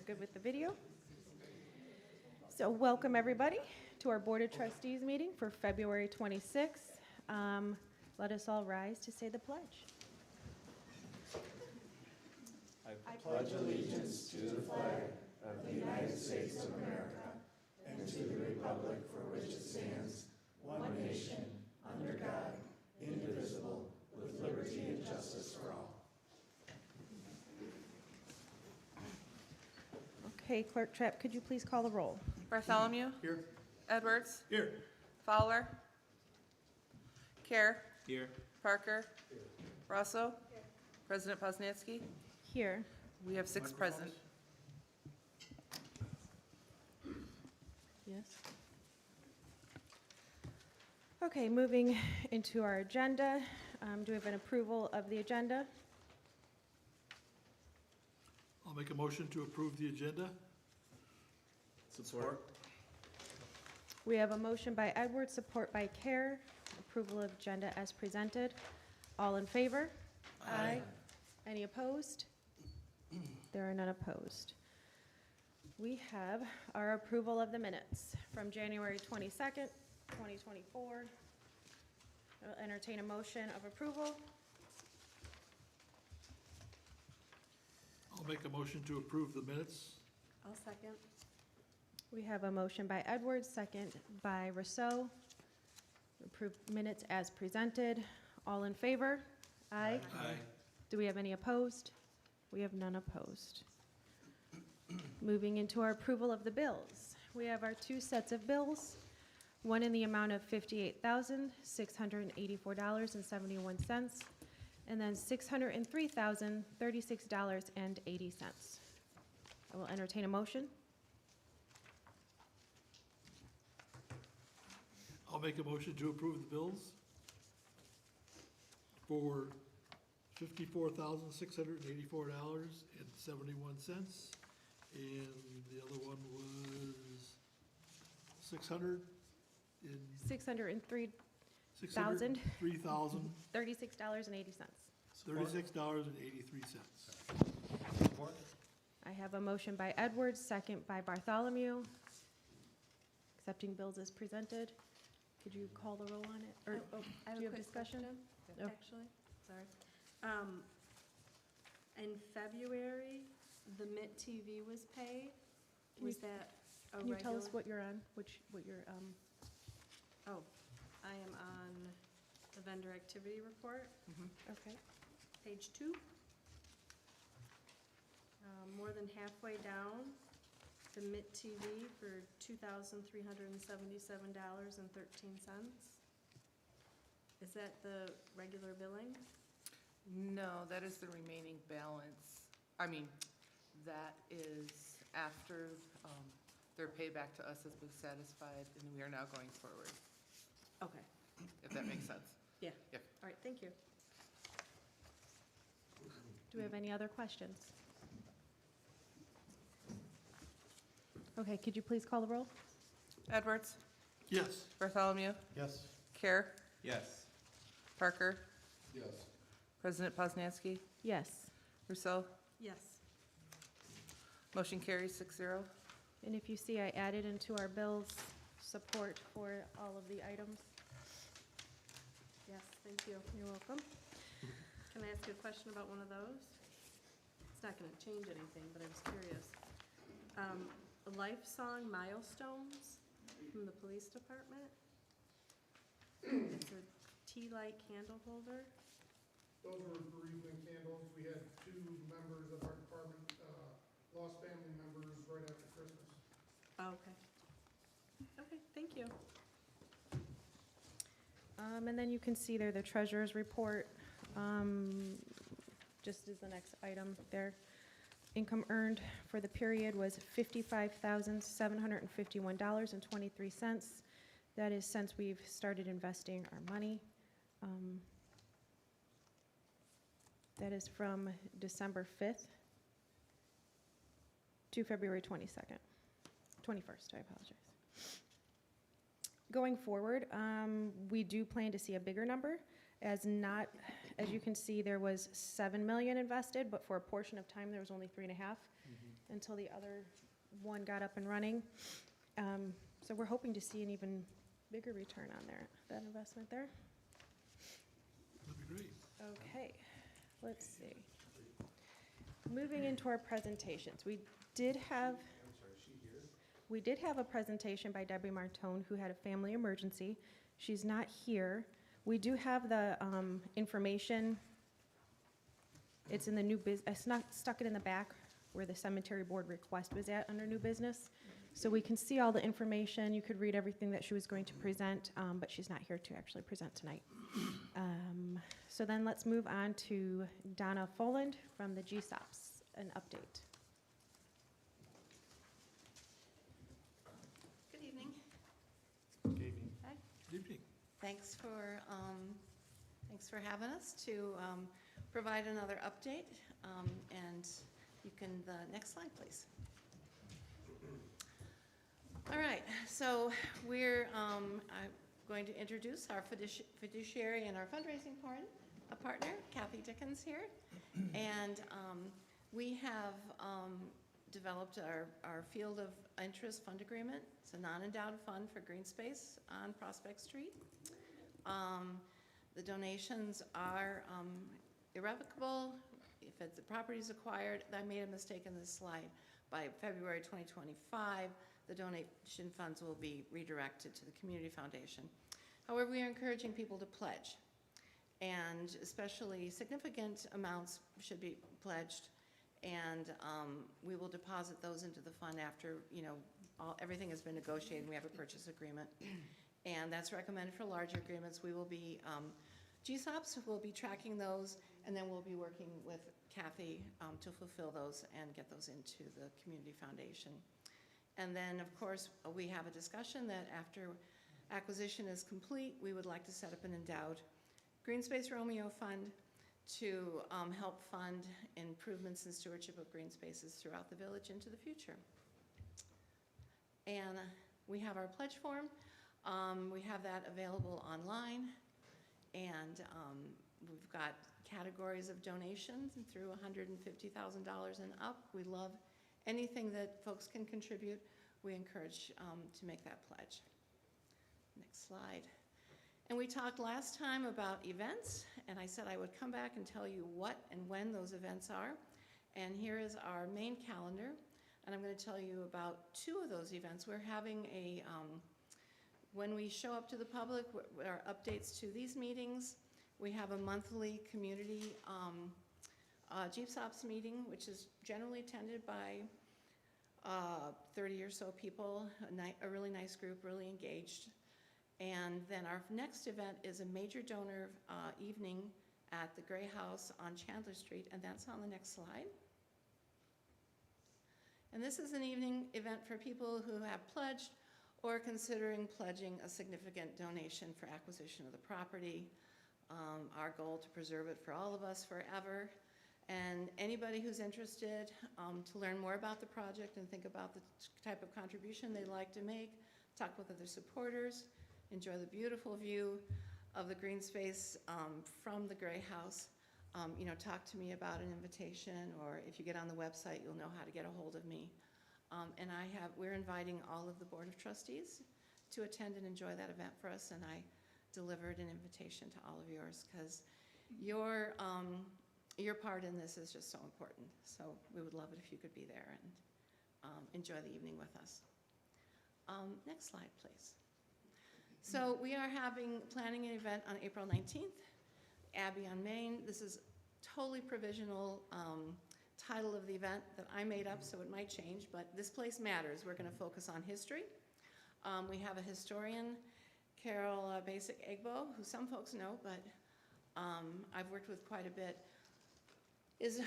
good with the video. So welcome, everybody, to our Board of Trustees meeting for February 26th. Let us all rise to say the pledge. I pledge allegiance to the flag of the United States of America and to the republic for which it stands, one nation, under God, indivisible, with liberty and justice for all. Okay, Clerk Trapp, could you please call the roll? Bartholomew. Here. Edwards. Here. Fowler. Kerr. Here. Parker. Rosso. President Poznanski. Here. We have 6 present. Yes. Okay, moving into our agenda. Do we have an approval of the agenda? I'll make a motion to approve the agenda. Support. We have a motion by Edwards, support by Kerr, approval of agenda as presented. All in favor? Aye. Any opposed? There are none opposed. We have our approval of the minutes from January 22nd, 2024. I'll entertain a motion of approval. I'll make a motion to approve the minutes. I'll second. We have a motion by Edwards, second by Rousseau. Approve minutes as presented. All in favor? Aye. Aye. Do we have any opposed? We have none opposed. Moving into our approval of the bills. We have our 2 sets of bills, one in the amount of $58,684.71, and then $603,036.80. I will entertain a motion. I'll make a motion to approve the bills for $54,684.71, and the other one was $603,000. $603,036.80. $36.83. Support. I have a motion by Edwards, second by Bartholomew. Accepting bills as presented. Could you call the roll on it? Or, I have do you a have quick discussion? question, Oh. actually, sorry. In February, the Mitt TV was paid. Can Was you- that a Can you tell us regular- what you're on, what you're, Oh, I am on the vendor activity report, okay. page 2. More than halfway down, the Mitt TV for $2,377.13. Is that the regular billing? No, that is the remaining balance. I mean, that is after their payback to us has been satisfied, and we are now going forward, Okay, if that makes sense. yeah. Yep. All right, thank you. Do we have any other questions? Okay, could you please call the roll? Edwards. Yes. Bartholomew. Yes. Kerr. Yes. Parker. Yes. President Poznanski. Yes. Rousseau. Yes. Motion carries 6-0. And if you see, I added into our bills support for all of the items. Yes, thank you. You're welcome. Can I ask you a question about one of those? It's not gonna change anything, but I was curious. Life Song Milestones from the police department. It's a tea light candle holder. Those were bereavement candles. We had 2 members of our department, lost family members right after Christmas. Oh, okay. Okay, thank you. And then you can see there the treasurer's report, just as the next item there. Income earned for the period was $55,751.23. That is since we've started investing our money. That is from December 5th to February 21st, I apologize. Going forward, we do plan to see a bigger number, as you can see, there was 7 million invested, but for a portion of time, there was only 3.5. until the other one got up and running. So we're hoping to see an even bigger return on that investment there. That'd be great. Okay, let's see. Moving into our presentations, we did have a presentation by Debbie Martone, who had a family emergency. She's not here. We do have the information. It's in the new business. I stuck it in the back where the cemetery board request was at under new business. So we can see all the information. You could read everything that she was going to present, but she's not here to actually present tonight. So then let's move on to Donna Foland from the GSOPS, an update. Good evening. Hi. Good evening. Thanks for having us to provide another update. And you can, the next slide, please. All right, so we're going to introduce our fiduciary and our fundraising partner, Kathy Dickens here. And we have developed our field of interest fund agreement. It's a non-endowed fund for green space on Prospect Street. The donations are irrevocable. If the property is acquired, I made a mistake in this slide. By February 2025, the donation funds will be redirected to the community foundation. However, we are encouraging people to pledge, and especially significant amounts should be pledged, and we will deposit those into the fund after, everything has been negotiated and we have a purchase agreement. And that's recommended for larger agreements. We will be, GSOPS will be tracking those, and then we'll be working with Kathy to fulfill those and get those into the community foundation. And then, of course, we have a discussion that after acquisition is complete, we would like to set up an endowed Green Space Romeo Fund to help fund improvements in stewardship of green spaces throughout the village into the future. And we have our pledge form. We have that available online, and we've got categories of donations through $150,000 and up. We love anything that folks can contribute. We encourage to make that pledge. Next slide. And we talked last time about events, and I said I would come back and tell you what and when those events are. And here is our main calendar, and I'm going to tell you about two of those events. We're having a, when we show up to the public, our updates to these meetings, we have a monthly community GSOPS meeting, which is generally attended by 30 or so people, a really nice group, really engaged. And then our next event is a major donor evening at the Gray House on Chandler Street, and that's on the next slide. And this is an evening event for people who have pledged or considering pledging a significant donation for acquisition of the property. Our goal to preserve it for all of us forever. And anybody who's interested to learn more about the project and think about the type of contribution they'd like to make, talk with other supporters, enjoy the beautiful view of the green space from the Gray House. Talk to me about an invitation, or if you get on the website, you'll know how to get a hold of me. And we're inviting all of the Board of Trustees to attend and enjoy that event for us, and I delivered an invitation to all of yours, because your part in this is just so important. So we would love it if you could be there and enjoy the evening with us. Next slide, please. So we are planning an event on April 19th, Abbey on Main. This is totally provisional title of the event that I made up, so it might change, but this place matters. We're going to focus on history. We have a historian, Carol Basic-Egbo, who some folks know, but I've worked with quite a bit, is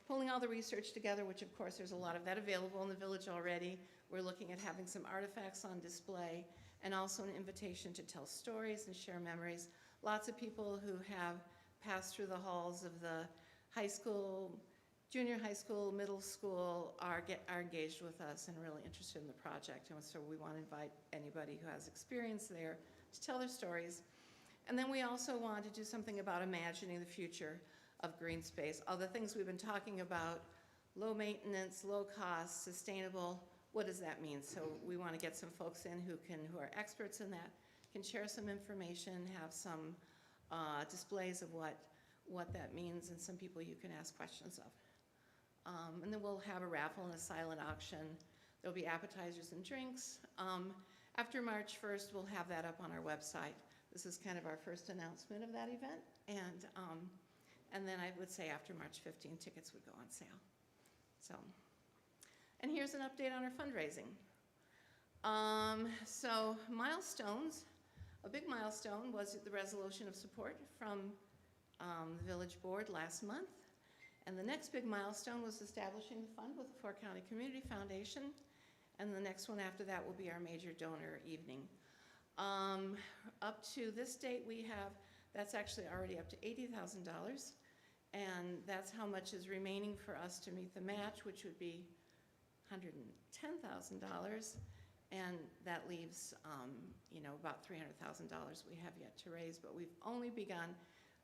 pulling all the research together, which of course there's a lot of that available in the village already. We're looking at having some artifacts on display, and also an invitation to tell stories and share memories. Lots of people who have passed through the halls of the high school, junior high school, middle school are engaged with us and really interested in the project. And so we want to invite anybody who has experience there to tell their stories. And then we also want to do something about imagining the future of green space. All the things we've been talking about low maintenance, low cost, sustainable. What does that mean? So we want to get some folks in who are experts in that, can share some information, have some displays of what that means, and some people you can ask questions of. And then we'll have a raffle and a silent auction. There'll be appetizers and drinks. After March 1st, we'll have that up on our website. This is kind of our first announcement of that event. And then I would say after March 15, tickets would go on sale. And here's an update on our fundraising. So milestones, a big milestone was the resolution of support from the village board last month. And the next big milestone was establishing the fund with the Fort County Community Foundation. And the next one after that will be our major donor evening. Up to this date, that's actually already up to $80,000. And that's how much is remaining for us to meet the match, which would be $110,000. And that leaves, about $300,000 we have yet to raise, but we've only begun.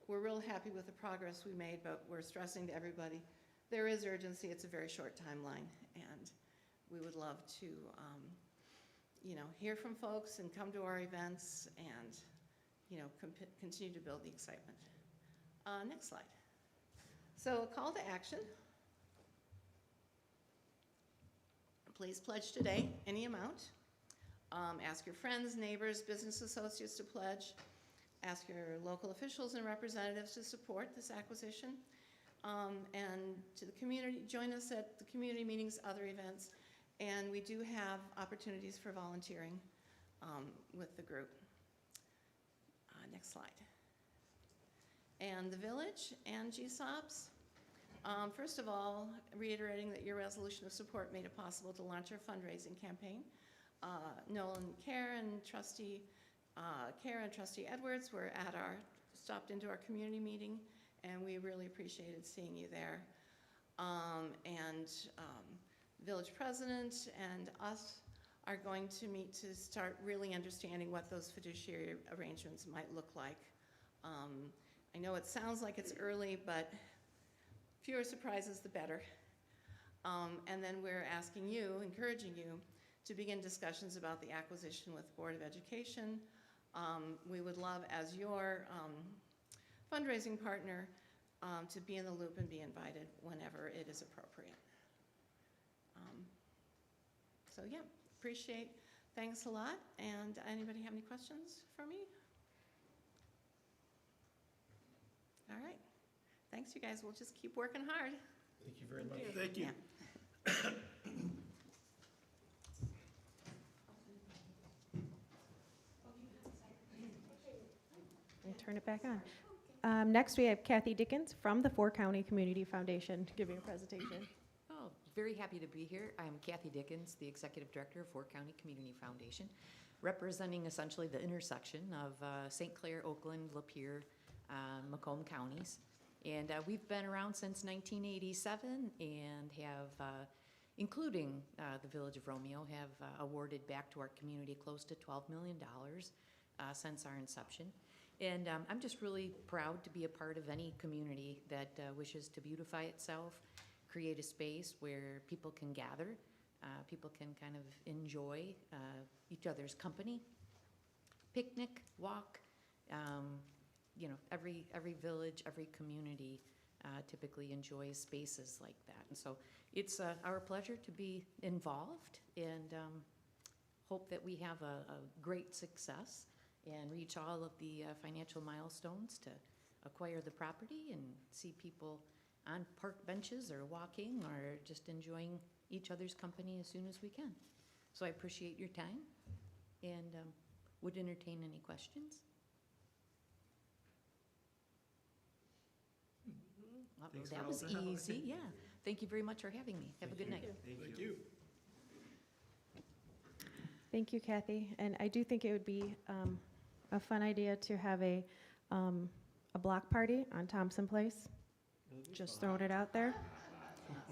We're real happy with the progress we made, but we're stressing to everybody, there is urgency. It's a very short timeline, and we would love to, hear from folks and come to our events and, continue to build the excitement. Next slide. So a call to action. Please pledge today, any amount. Ask your friends, neighbors, business associates to pledge. Ask your local officials and representatives to support this acquisition. And to the community, join us at the community meetings, other events. And we do have opportunities for volunteering with the group. Next slide. And the village and GSOPs. First of all, reiterating that your resolution of support made it possible to launch our fundraising campaign. Nolan Kerr and Trustee Edwards stopped into our community meeting, and we really appreciated seeing you there. Village president and us are going to meet to start really understanding what those fiduciary arrangements might look like. I know it sounds like it's early, but fewer surprises, the better. And then we're asking you, encouraging you, to begin discussions about the acquisition with Board of Education. We would love, as your fundraising partner, to be in the loop and be invited whenever it is appropriate. So yeah, appreciate, thanks a lot. And anybody have any questions for me? All right, thanks you guys, we'll just keep working hard. Thank you very much. Thank you. Yeah. And turn it back on. Next, we have Kathy Dickens from the Fort County Community Foundation giving a presentation. Oh, very happy to be here. I'm Kathy Dickens, the Executive Director of Fort County Community Foundation, representing essentially the intersection of St. Clair, Oakland, Lapeer, Macomb counties. And we've been around since 1987 and have, including the Village of Romeo, have awarded back to our community close to $12 million since our inception. And I'm just really proud to be a part of any community that wishes to beautify itself, create a space where people can gather, people can kind of enjoy each other's company, picnic, walk. Every village, every community typically enjoys spaces like that. And so it's our pleasure to be involved and hope that we have a great success and reach all of the financial milestones to acquire the property and see people on park benches or walking or just enjoying each other's company as soon as we can. So I appreciate your time and would entertain any questions. Thanks That for was all the help. easy, yeah. Thank you very much for having me. Have a good night. Thank you. Thank you, Kathy. And I do think it would be a fun idea to have a block party on Thompson Place. Just throwing it out there.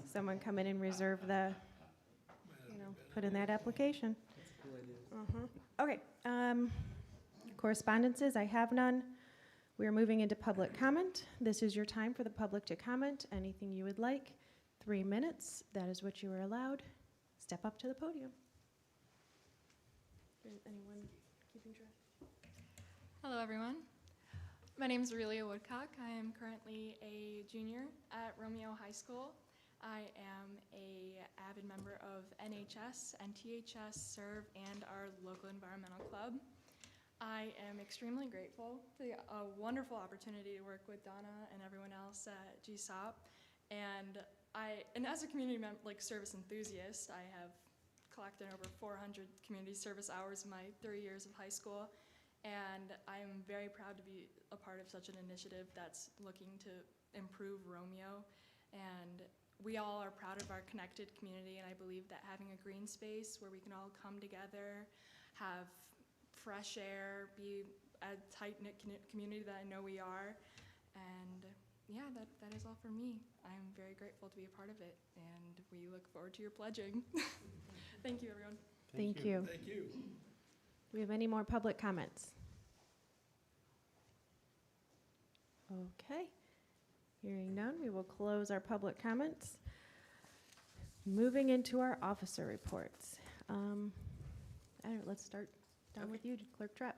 Someone come in and reserve put in that application. That's a cool idea. Okay. Correspondences, I have none. We are moving into public comment. This is your time for the public to comment, anything you would like. 3 minutes. That is what you are allowed. Step up to the podium. Is anyone keeping track? Hello, everyone. My name is Aurelia Woodcock. I am currently a junior at Romeo High School. I am a avid member of NHS, NTHS, SERVE, and our local environmental club. I am extremely grateful for the wonderful opportunity to work with Donna and everyone else at GSOP. And as a community service enthusiast, I have collected over 400 community service hours in my 3 years of high school. And I am very proud to be a part of such an initiative that's looking to improve Romeo. And we all are proud of our connected community, and I believe that having a green space where we can all come together, have fresh air, be a tight-knit community that I know we are. And yeah, that is all for me. I'm very grateful to be a part of it, and we look forward to your pledging. Thank you, everyone. Thank you. Thank you. Do we have any more public comments? Okay. Hearing none, we will close our public comments. Moving into our officer reports. Let's start down with you, Clerk Trapp.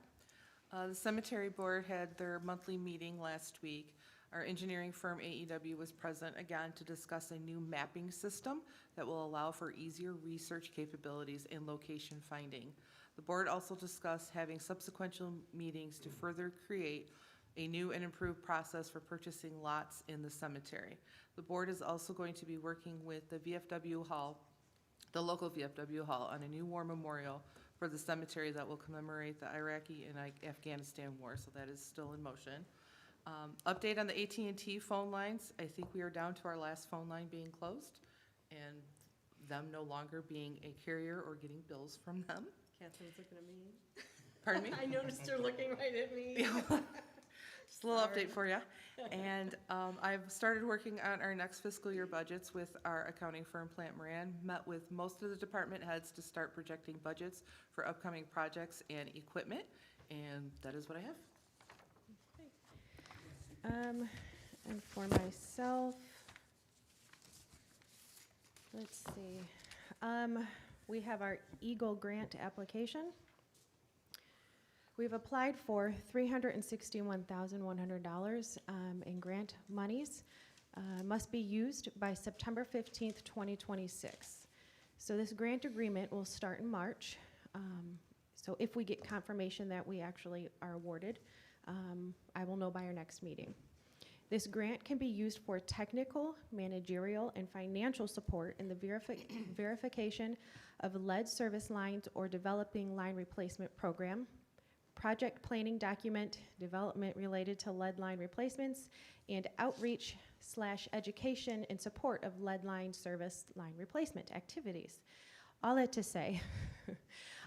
The cemetery board had their monthly meeting last week. Our engineering firm AEW was present again to discuss a new mapping system that will allow for easier research capabilities and location finding. The board also discussed having subsequent meetings to further create a new and improved process for purchasing lots in the cemetery. The board is also going to be working with the VFW Hall, the local VFW Hall, on a new war memorial for the cemetery that will commemorate the Iraqi and Afghanistan war, so that is still in motion. Update on the AT&T phone lines. I think we are down to our last phone line being closed and them no longer being a carrier or getting bills from them. Catherine's looking at me. Pardon me? I noticed her looking right at me. Just a little Sorry. update for you. And I've started working on our next fiscal year budgets with our accounting firm, Plant Moran. Met with most of the department heads to start projecting budgets for upcoming projects and equipment. And that is what I have. And for myself, let's see. We have our Eagle Grant application. We've applied for $361,100 in grant monies. Must be used by September 15th, 2026. So this grant agreement will start in March. So if we get confirmation that we actually are awarded, I will know by our next meeting. This grant can be used for technical, managerial, and financial support in the verification of lead service lines or developing line replacement program, project planning document development related to lead line replacements, and outreach/education in support of lead line service line replacement activities. All that to say,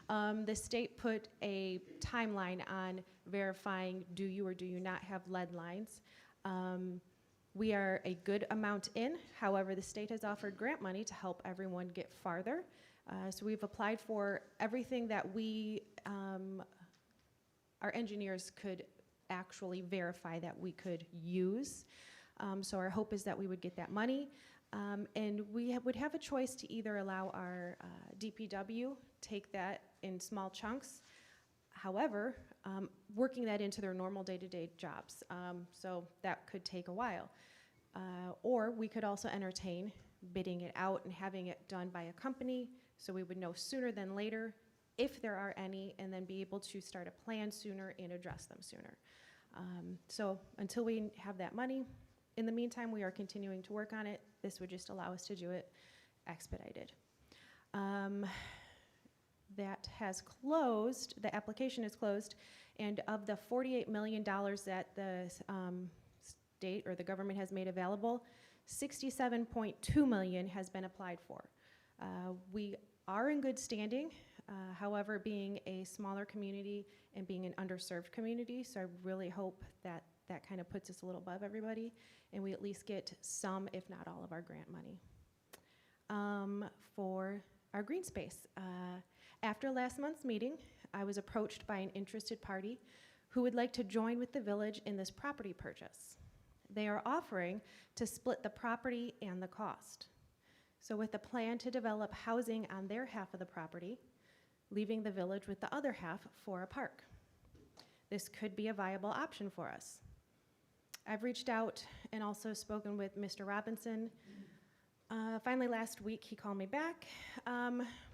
the state put a timeline on verifying do you or do you not have lead lines. We are a good amount in. However, the state has offered grant money to help everyone get farther. So we've applied for everything that our engineers could actually verify that we could use. So our hope is that we would get that money. And we would have a choice to either allow our DPW take that in small chunks. However, working that into their normal day-to-day jobs. So that could take a while. Or we could also entertain bidding it out and having it done by a company so we would know sooner than later if there are any, and then be able to start a plan sooner and address them sooner. So until we have that money, in the meantime, we are continuing to work on it. This would just allow us to do it expedited. That has closed, the application is closed, and of the $48 million that the state or the government has made available, $67.2 million has been applied for. We are in good standing. However, being a smaller community and being an underserved community, so I really hope that that kind of puts us a little above everybody, and we at least get some, if not all, of our grant money. For our green space, after last month's meeting, I was approached by an interested party who would like to join with the village in this property purchase. They are offering to split the property and the cost. So with a plan to develop housing on their half of the property, leaving the village with the other half for a park. This could be a viable option for us. I've reached out and also spoken with Mr. Robinson. Finally, last week, he called me back,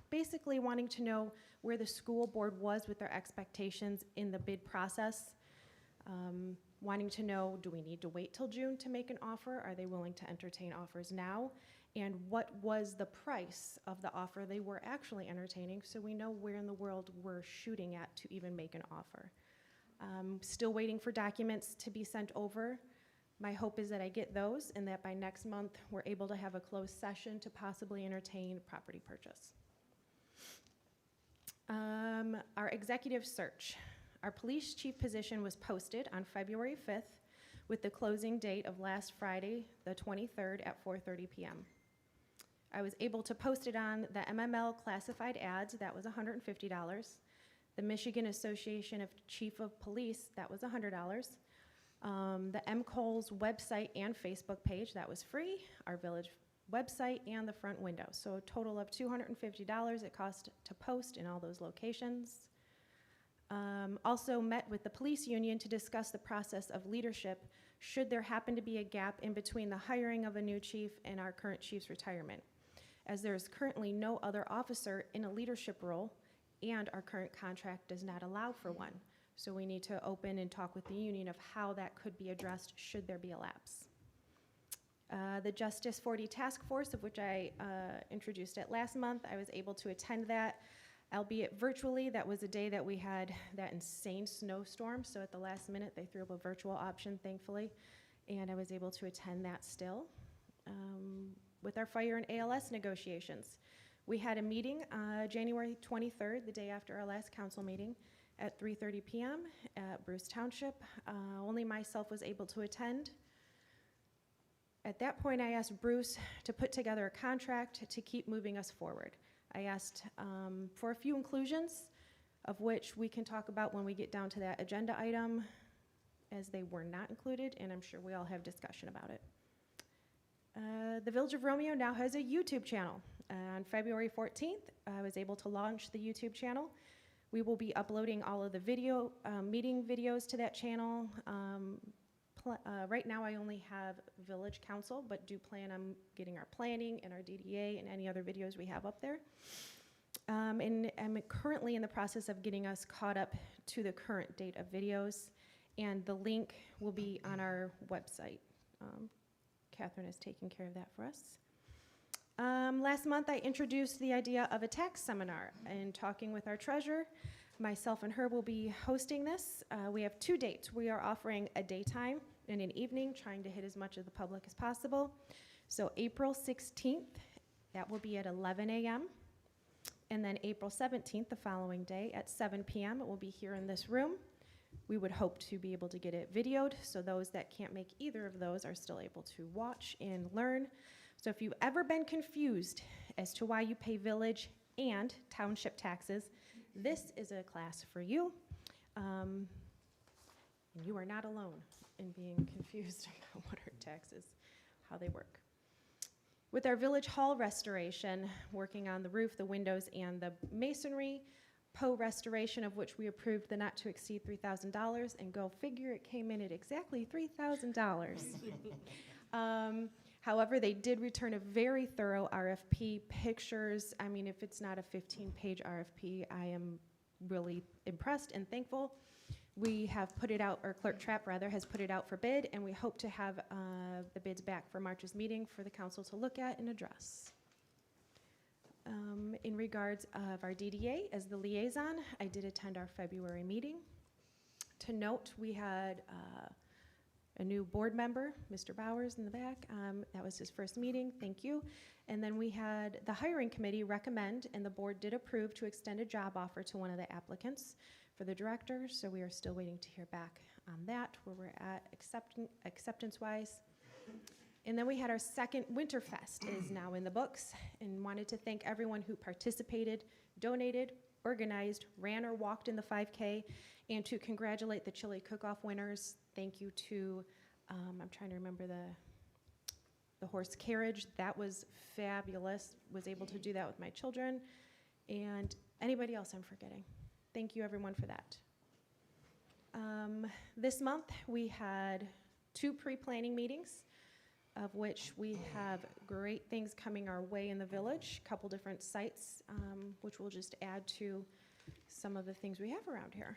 basically wanting to know where the school board was with their expectations in the bid process, wanting to know, do we need to wait till June to make an offer? Are they willing to entertain offers now? And what was the price of the offer they were actually entertaining, so we know where in the world we're shooting at to even make an offer. Still waiting for documents to be sent over. My hope is that I get those and that by next month, we're able to have a closed session to possibly entertain property purchase. Our executive search. Our police chief position was posted on February 5th with the closing date of last Friday, the 23rd at 4:30 p.m. I was able to post it on the MML classified ads, that was $150. The Michigan Association of Chief of Police, that was $100. The MCOL's website and Facebook page, that was free. Our village website and the front window. So a total of $250 it cost to post in all those locations. Also met with the police union to discuss the process of leadership should there happen to be a gap in between the hiring of a new chief and our current chief's retirement, as there is currently no other officer in a leadership role and our current contract does not allow for one. So we need to open and talk with the union of how that could be addressed should there be a lapse. The Justice 40 Task Force, of which I introduced it last month, I was able to attend that, albeit virtually. That was the day that we had that insane snowstorm, so at the last minute they threw up a virtual option, thankfully, and I was able to attend that still. With our fire and ALS negotiations, we had a meeting January 23rd, the day after our last council meeting, at 3:30 p.m. at Bruce Township. Only myself was able to attend. At that point, I asked Bruce to put together a contract to keep moving us forward. I asked for a few inclusions, of which we can talk about when we get down to that agenda item, as they were not included, and I'm sure we all have discussion about it. The Village of Romeo now has a YouTube channel. On February 14th, I was able to launch the YouTube channel. We will be uploading all of the meeting videos to that channel. Right now, I only have Village Council, but do plan on getting our planning and our DDA and any other videos we have up there. And I'm currently in the process of getting us caught up to the current date of videos, and the link will be on our website. Catherine is taking care of that for us. Last month, I introduced the idea of a tax seminar, and talking with our treasurer, myself and her will be hosting this. We have 2 dates. We are offering a daytime and an evening, trying to hit as much of the public as possible. So April 16th, that will be at 11 a.m. And then April 17th, the following day, at 7 p.m., it will be here in this room. We would hope to be able to get it videoed, so those that can't make either of those are still able to watch and learn. So if you've ever been confused as to why you pay village and township taxes, this is a class for you. And you are not alone in being confused about what are taxes, how they work. With our village hall restoration, working on the roof, the windows, and the masonry, Poe restoration, of which we approved the not to exceed $3,000, and go figure, it came in at exactly $3,000. However, they did return a very thorough RFP, pictures. I mean, if it's not a 15-page RFP, I am really impressed and thankful. We have put it out, or Clerk Trapp rather, has put it out for bid, and we hope to have the bids back for March's meeting for the council to look at and address. In regards of our DDA, as the liaison, I did attend our February meeting. To note, we had a new board member, Mr. Bowers in the back. That was his first meeting, thank you. And then we had the hiring committee recommend, and the board did approve to extend a job offer to one of the applicants for the director, so we are still waiting to hear back on that, where we're at acceptance-wise. And then we had our second Winterfest. It is now in the books, and wanted to thank everyone who participated, donated, organized, ran or walked in the 5K, and to congratulate the chili cook-off winners. Thank you to, I'm trying to remember the horse carriage. That was fabulous. Was able to do that with my children. And anybody else I'm forgetting? Thank you, everyone, for that. This month, we had 2 pre-planning meetings, of which we have great things coming our way in the village, a couple different sites, which will just add to some of the things we have around here.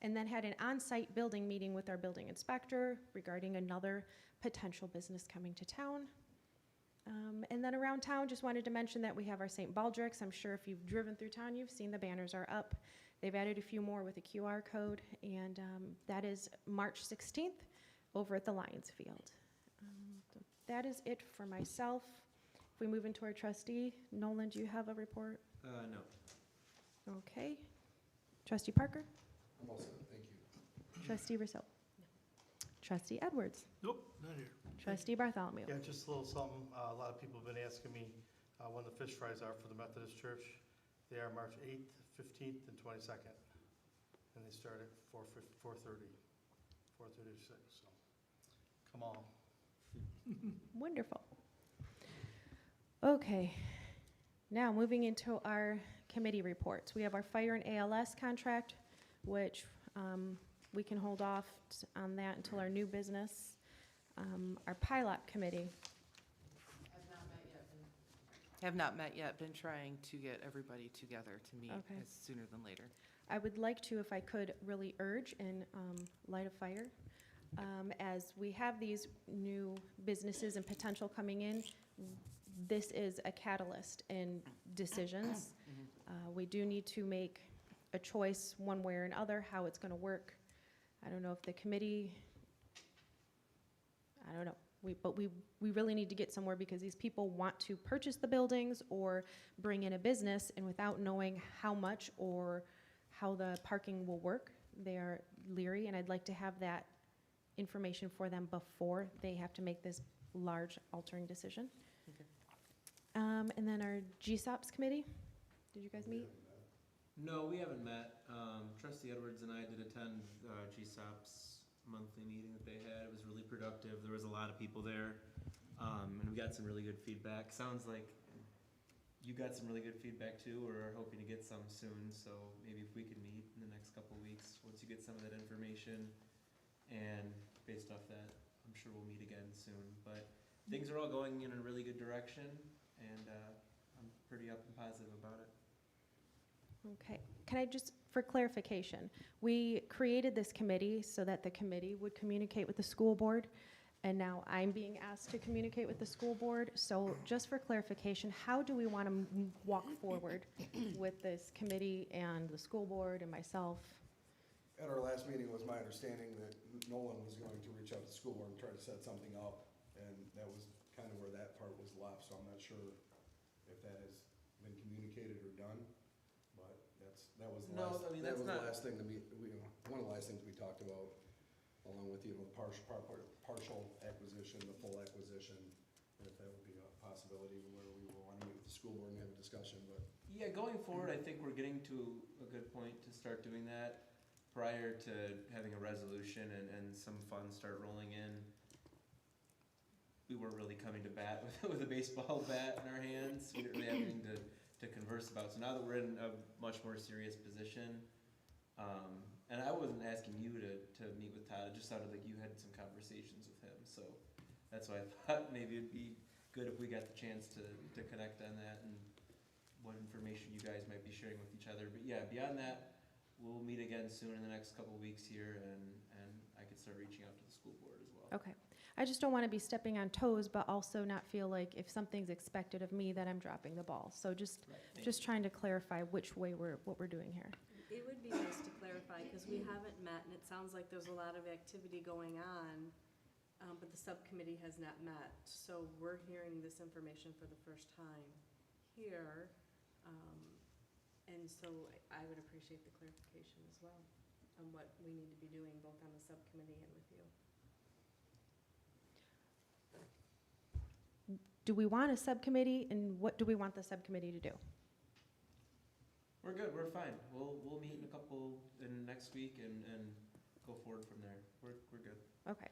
And then had an on-site building meeting with our building inspector regarding another potential business coming to town. And then around town, just wanted to mention that we have our St. Baldrick's. I'm sure if you've driven through town, you've seen the banners are up. They've added a few more with a QR code, and that is March 16th over at the Lions Field. So that is it for myself. If we move into our trustee, Nolan, do you have a report? No. Okay. Trustee Parker? I'm all set, thank you. Trustee Rousseau? Trustee Edwards? Nope, not here. Trustee Bartholomew? Yeah, just a little something. A lot of people have been asking me when the fish fries are for the Methodist Church. They are March 8th, 15th, and 22nd. And they start at 4:30, 4:36, so come on. Wonderful. Okay. Now, moving into our committee reports. We have our fire and ALS contract, which we can hold off on that until our new business. Our pilot committee. Have not met yet, been trying to get everybody together to meet Okay. as sooner than later. I would like to, if I could, really urge and light a fire. As we have these new businesses and potential coming in, this is a catalyst in decisions. We do need to make a choice one way or another, how it's going to work. I don't know if the committee, I don't know. But we really need to get somewhere because these people want to purchase the buildings or bring in a business, and without knowing how much or how the parking will work, they are leery, and I'd like to have that information for them before they have to make this large altering decision. Okay. And then our GSOPS committee, did you guys meet? No, we haven't met. Trustee Edwards and I did attend GSOP's monthly meeting that they had. It was really productive. There was a lot of people there, and we got some really good feedback. Sounds like you got some really good feedback too. We're hoping to get some soon, so maybe if we could meet in the next couple of weeks, once you get some of that information, and based off that, I'm sure we'll meet again soon. But things are all going in a really good direction, and I'm pretty up and positive about it. Okay, can I just, for clarification, we created this committee so that the committee would communicate with the school board, and now I'm being asked to communicate with the school board. So just for clarification, how do we want to walk forward with this committee and the school board and myself? At our last meeting, it was my understanding that Nolan was going to reach out to the school board and try to set something up, and that was kind of where that part was left, so I'm not sure if that has been communicated or done, but that was the No, last, I mean, that that's was the not- last thing that one of the last things we talked about, along with, the partial acquisition, the full acquisition, and if that would be a possibility where we will want to meet with the school board and have a discussion, but Yeah, going forward, I think we're getting to a good point to start doing that prior to having a resolution and some funds start rolling in. We weren't really coming to bat with a baseball bat in our hands. We didn't really have anything to converse about. So now that we're in a much more serious position, and I wasn't asking you to meet with Todd, it just sounded like you had some conversations with him. So that's why I thought maybe it'd be good if we got the chance to connect on that and what information you guys might be sharing with each other. But yeah, beyond that, we'll meet again soon in the next couple of weeks here, and I could start reaching out to the school board as well. Okay. I just don't want to be stepping on toes, but also not feel like if something's expected of me that I'm dropping the ball. So just trying to clarify which way what we're doing here. It would be nice to clarify, because we haven't met, and it sounds like there's a lot of activity going on, but the subcommittee has not met. So we're hearing this information for the first time here, and so I would appreciate the clarification as well on what we need to be doing, both on the subcommittee and with you. Do we want a subcommittee, and what do we want the subcommittee to do? We're good. We're fine. We'll meet in next week and go forward from there. We're good. Okay.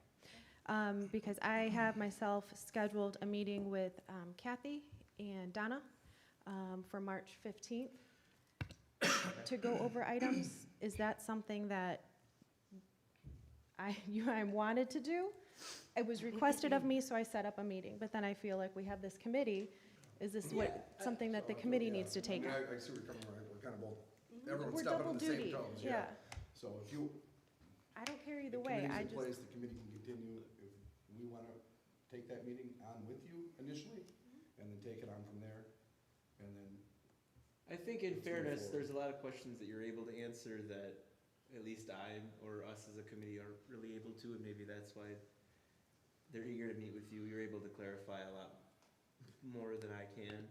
because I have myself scheduled a meeting with Kathy and Donna for March 15th to go over items. Is that something that I wanted to do? It was requested of me, so I set up a meeting, but then I feel like we have this committee. Is this something that the committee needs to take on? I see where you're coming from, we're kind of both, everyone's We're stepping double on the same duty, toes, yeah. So if you, I don't care either the way, committee's I in just, place, the committee can continue, if we want to take that meeting on with you initially, and then take it on from there, and then, I think in Let's move fairness, forward. there's a lot of questions that you're able to answer that at least I or us as a committee aren't really able to, and maybe that's why they're eager to meet with you. You're able to clarify a lot more than I can.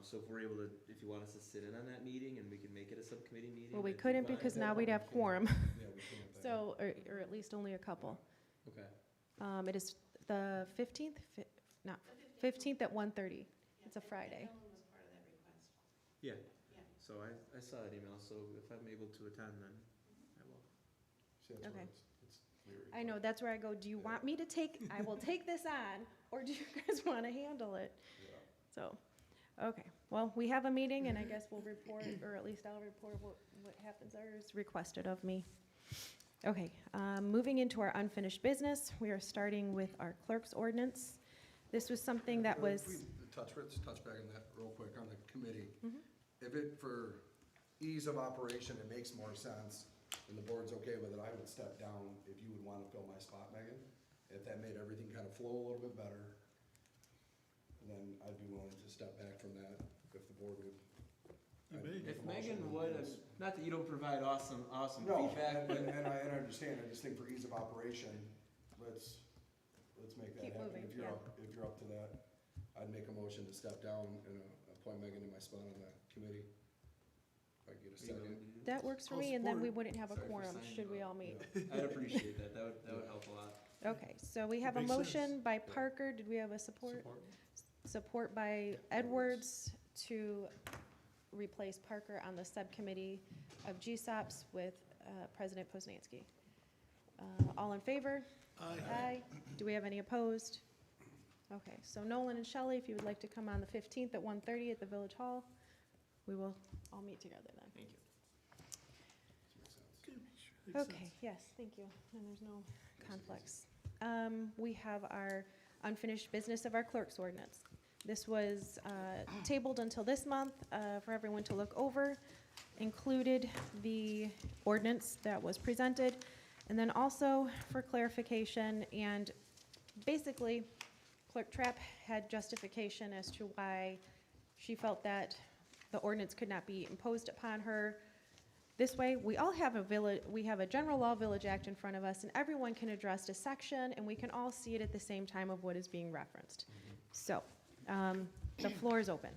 So if we're able to, if you want us to sit in on that meeting and we can make it a subcommittee meeting. well, we that'd be couldn't fine. because At that now we'd point, have we can't. quorum, yeah, we can't. so, or at least only a couple. Okay. It is the 15th, 15th at 1:30. It's a Friday. Ellen was part of that request. Yeah. Yeah. So I saw that email, so if I'm able to attend, then I will. See, that's where Okay. it's weird. I know, that's where I go, do you want me to take, I will take this on, or do you guys want to handle it? Yeah. So, okay, well, we have a meeting, and I guess we'll report, or at least I'll report what happens or is requested of me. Okay, moving into our unfinished business, we are starting with our clerk's ordinance. This was something that was, If we touch back on that real quick on the committee. Mhm. If it, for ease of operation, it makes more sense, and the board's okay with it, I would step down if you would want to fill my spot, Megan. If that made everything kind of flow a little bit better, then I'd be willing to step back from that if the board would. I'd make If a motion Megan to would, do this. not that you don't provide awesome No, feedback, but and I understand, I just think for ease of operation, let's make that Keep happen. moving, If you're yeah. if you're up to that, I'd make a motion to step down and appoint Megan to my spot on that committee. If I could get a are you willing second. to do that works for I'll me, and then we support. wouldn't have a Sorry for quorum, signing should we off. all meet. that? I'd appreciate that, that would help a lot. Okay, so we have a Makes sense. motion by Parker, did we have a support? Support by Edwards to replace Parker on the subcommittee of GSOPs with President Poznanski. All in favor? Aye. Do we have any opposed? Okay, so Nolan and Shelley, if you would like to come on the 15th at 1:30 at the Village Hall, we will all meet together then. Thank you. Okay, yes, thank you, and there's no conflicts. We have our unfinished business of our clerk's ordinance. This was tabled until this month for everyone to look over, included the ordinance that was presented, and then also for clarification, and basically, Clerk Trapp had justification as to why she felt that the ordinance could not be imposed upon her. This way, we all have we have a general law village act in front of us, and everyone can address a section, and we can all see it at the same time of what is being referenced. So, the floor is open.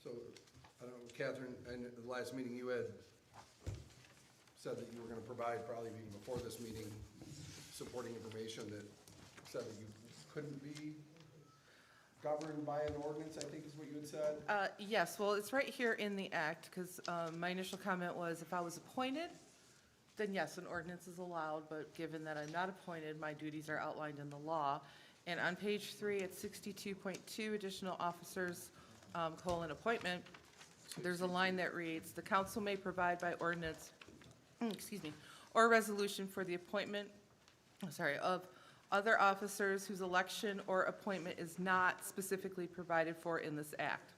So, I don't know, Catherine, in the last meeting you had said that you were gonna provide, probably even before this meeting, supporting information that said that you couldn't be governed by an ordinance, I think is what you had said. Yes, well, it's right here in the act, because my initial comment was if I was appointed, then yes, an ordinance is allowed, but given that I'm not appointed, my duties are outlined in the law. And on page 3, it's 62.2, additional officers, appointment, there's a line that reads, "The council may provide by ordinance, or resolution for the appointment, of other officers whose election or appointment is not specifically provided for in this act."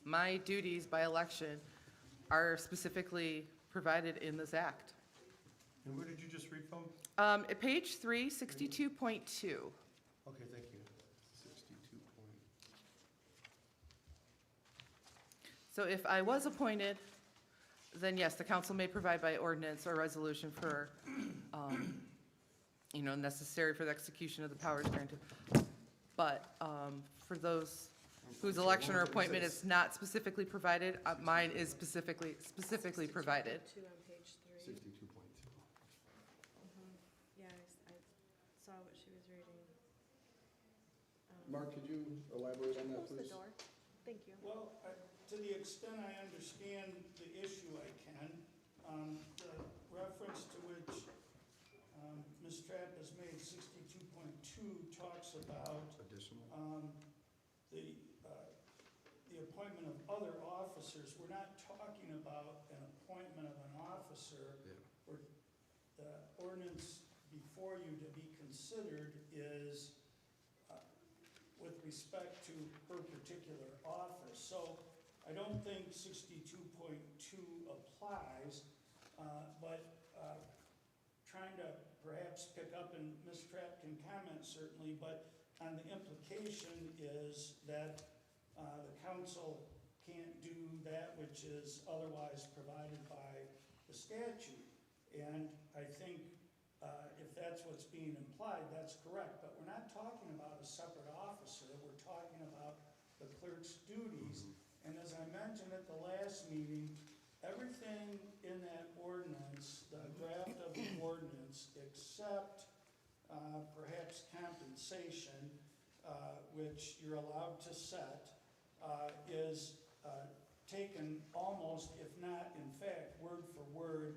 My duties by election are specifically provided in this act. And where did you just read from? At page 3, 62.2. Okay, thank you. 62 point. So if I was appointed, then yes, the council may provide by ordinance or resolution for, necessary for the execution of the powers granted. But for those whose election or appointment is not specifically provided, mine is specifically provided. Two on page 3. 62.2. Yeah, I saw what she was reading. Mark, could you elaborate on that, Close the please? door. Thank you. Well, to the extent I understand the issue, I can. The reference to which Ms. talks about Additional? the appointment of other officers. We're not talking about an appointment of an officer. Yeah. We're- The ordinance before you to be considered is with respect to her particular office. So I don't think 62.2 applies, but trying to perhaps pick up, and Ms. Trapp can comment certainly, but on the implication is that the council can't do that which is otherwise provided by the statute. And I think if that's what's being implied, that's correct. But we're not talking about a separate officer. We're talking about the clerk's duties. And as I mentioned at the last meeting, everything in that ordinance, the draft of the ordinance, except perhaps compensation, which you're allowed to set, is taken almost, if not in fact, word for word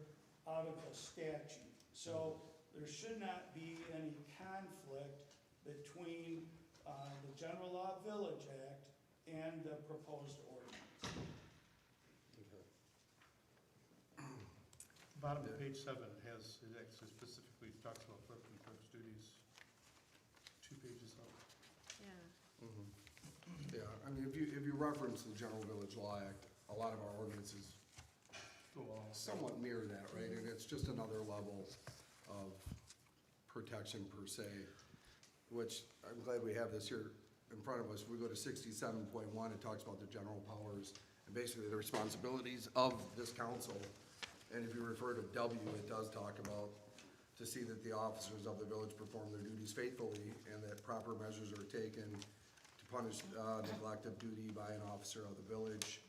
out of the statute. So there should not be any conflict between the General Law Village Act and the proposed ordinance. Okay. Bottom of page 7 has, it actually specifically talks about clerk and clerk's duties. 2 pages up. Yeah. Yeah, I mean, if you reference the General Village Law Act, a lot of our ordinances Go along. somewhat mirror that, right? And it's just another level of protection per se, which I'm glad we have this here in front of us. If we go to 67.1, it talks about the general powers and basically the responsibilities of this council. And if you refer to W, it does talk about to see that the officers of the village perform their duties faithfully and that proper measures are taken to punish neglect of duty by an officer of the village.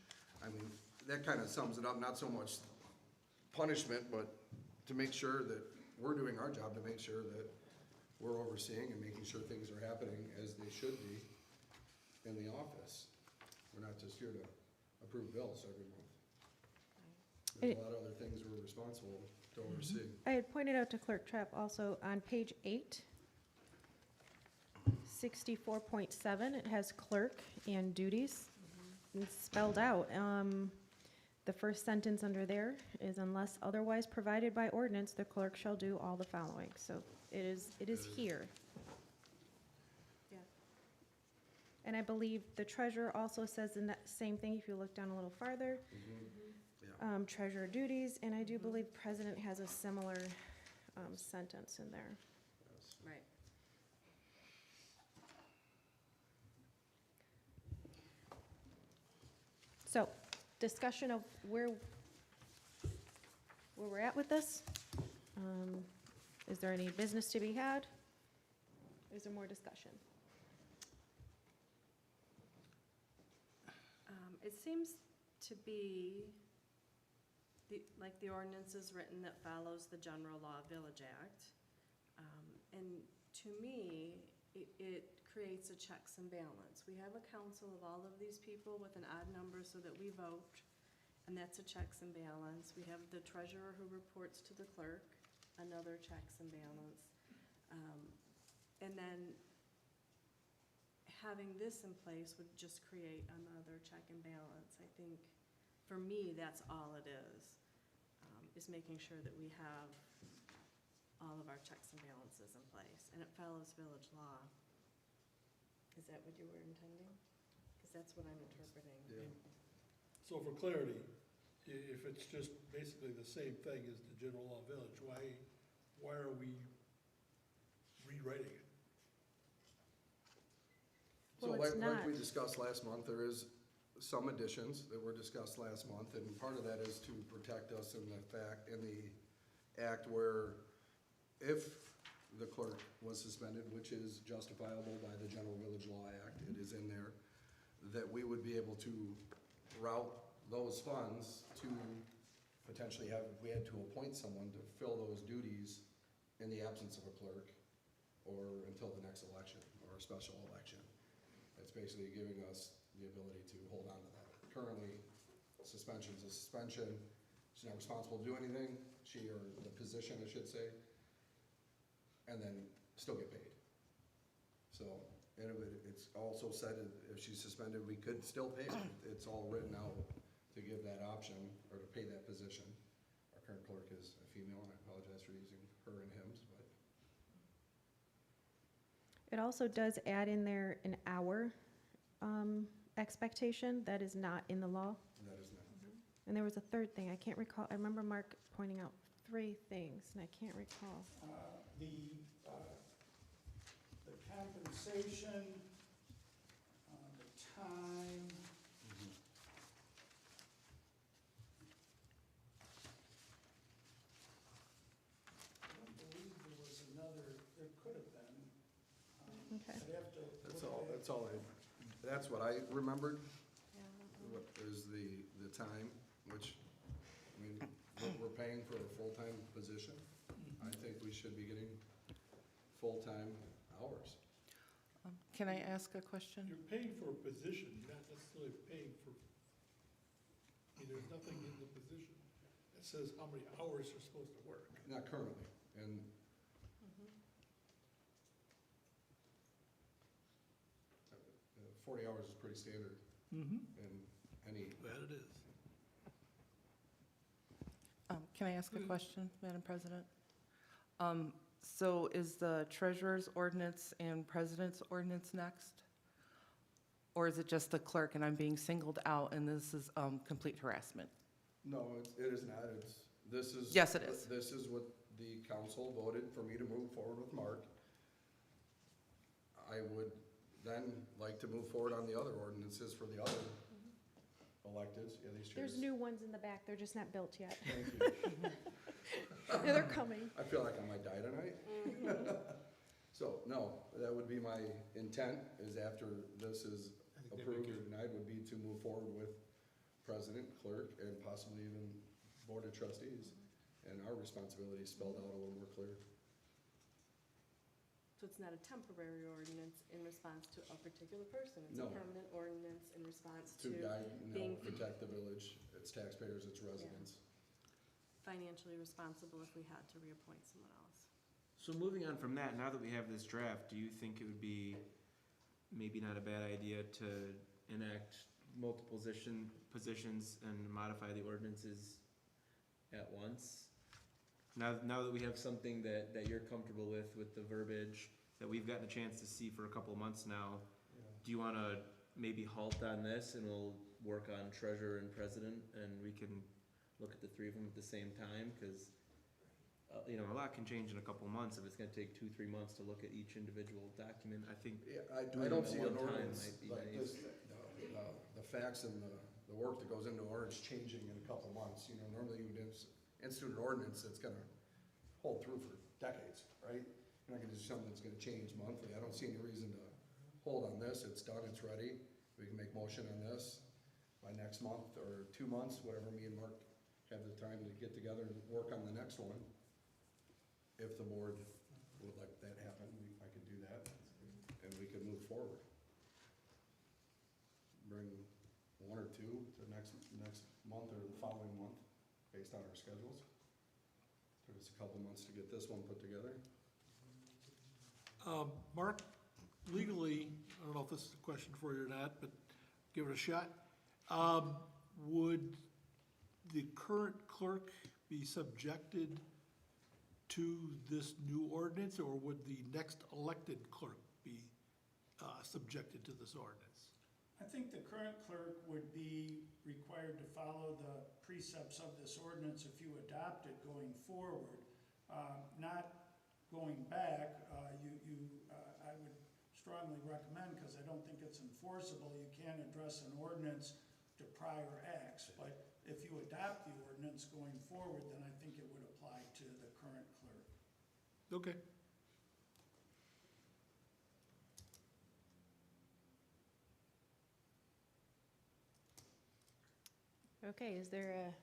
I mean, that kind of sums it up, not so much punishment, but to make sure that we're doing our job, to make sure that we're overseeing and making sure things are happening as they should be in the office. We're not just here to approve bills every month. There's a lot of other things we're responsible to oversee. I had pointed out to Clerk Trapp also on page 8, 64.7, it has clerk and duties. It's spelled out. The first sentence under there is unless otherwise provided by ordinance, the clerk shall do all the following. So it is here. Yeah. And I believe the treasurer also says in that same thing, if you look down a little farther, treasurer duties, and I do believe president has a similar sentence in there. Right. So, discussion of where we're at with this. Is there any business to be had? Is there more discussion? It seems to be like the ordinance is written that follows the General Law Village Act. And to me, it creates a checks and balance. We have a council of all of these people with an odd number so that we vote, and that's a checks and balance. We have the treasurer who reports to the clerk, another checks and balance. And then having this in place would just create another check and balance. I think, for me, that's all it is making sure that we have all of our checks and balances in place, and it follows village law. Is that what you were intending? Because that's what I'm interpreting. Yeah. So for clarity, if it's just basically the same thing as the general law village, why are we rewriting it? So Well, like it's we not. discussed last month, there is some additions that were discussed last month, and part of that is to protect us in the act where if the clerk was suspended, which is justifiable by the General Village Law Act, it is in there, that we would be able to route those funds to potentially have, if we had to appoint someone to fill those duties in the absence of a clerk or until the next election or a special election. It's basically giving us the ability to hold on to that. Currently, suspension's a suspension. She's not responsible to do anything, she or the position, I should say, and then still get paid. So, and it's also said if she's suspended, we could still pay her. It's all written out to give that option, or to pay that position. Our current clerk is a female, and I apologize for using her and hims, but It also does add in there an hour expectation that is not in the law. that is not. And there was a third thing, I can't recall, I remember Mark pointing out 3 things, and I can't recall. The compensation, the time, I don't believe there was another, there could have been. Okay. I'd have to. That's what I remembered, what is the time, which, I mean, we're paying for a full-time position. I think we should be getting full-time hours. Can I ask a question? You're paying for a position, you're not necessarily paying for, I mean, there's nothing in the position that says how many hours you're supposed to work. Not currently, and 40 hours is pretty standard Mm-hmm. in any, That it is. Can I ask a question, Madam President? So is the treasurer's ordinance and president's ordinance next? Or is it just the clerk and I'm being singled out and this is complete harassment? no, it is not, this is. Yes, it is. This is what the council voted for me to move forward with Mark. I would then like to move forward on the other ordinances for the other electeds, yeah, these chairs. There's new ones in the back, they're just not built yet. Thank you. They're coming. I feel like I might die tonight. So, no, that would be my intent, is after this is approved or denied, would be to move forward with president, clerk, and possibly even board of trustees. And our responsibility spelled out a little more clear. So it's not a temporary ordinance in response to a particular person? It's No. a permanent ordinance in response To to guide, being- protect the village, its taxpayers, its residents. financially responsible if we had to reappoint someone else. So moving on from that, now that we have this draft, do you think it would be maybe not a bad idea to enact multiple positions and modify the ordinances at once? Now that we have something that you're comfortable with the verbiage, that we've gotten a chance to see for a couple of months now, do you wanna maybe halt on this and we'll work on treasurer and president and we can look at the 3 of them at the same time? Cause a lot can change in a couple of months. If it's gonna take 2-3 months to look at each individual document, I think Yeah, I doing don't it see at an one time ordinance might be like nice. this, the facts and the work that goes into ordinance changing in a couple months. Normally you would institute an ordinance that's gonna hold through for decades, right? You're not gonna do something that's gonna change monthly. I don't see any reason to hold on this. It's done, it's ready. We can make motion on this by next month or 2 months, whatever me and Mark have the time to get together and work on the next one. If the board would like that happen, I could do that, and we could move forward. Bring 1 or 2 to next month or the following month, based on our schedules. Took us a couple months to get this one put together. Mark, legally, I don't know if this is a question for you or not, but give it a shot. Would the current clerk be subjected to this new ordinance, or would the next elected clerk be subjected to this ordinance? I think the current clerk would be required to follow the precepts of this ordinance if you adopt it going forward. Not going back, I would strongly recommend, because I don't think it's enforceable, you can't address an ordinance to prior acts. But if you adopt the ordinance going forward, then I think it would apply to the current clerk. Okay. Okay, is there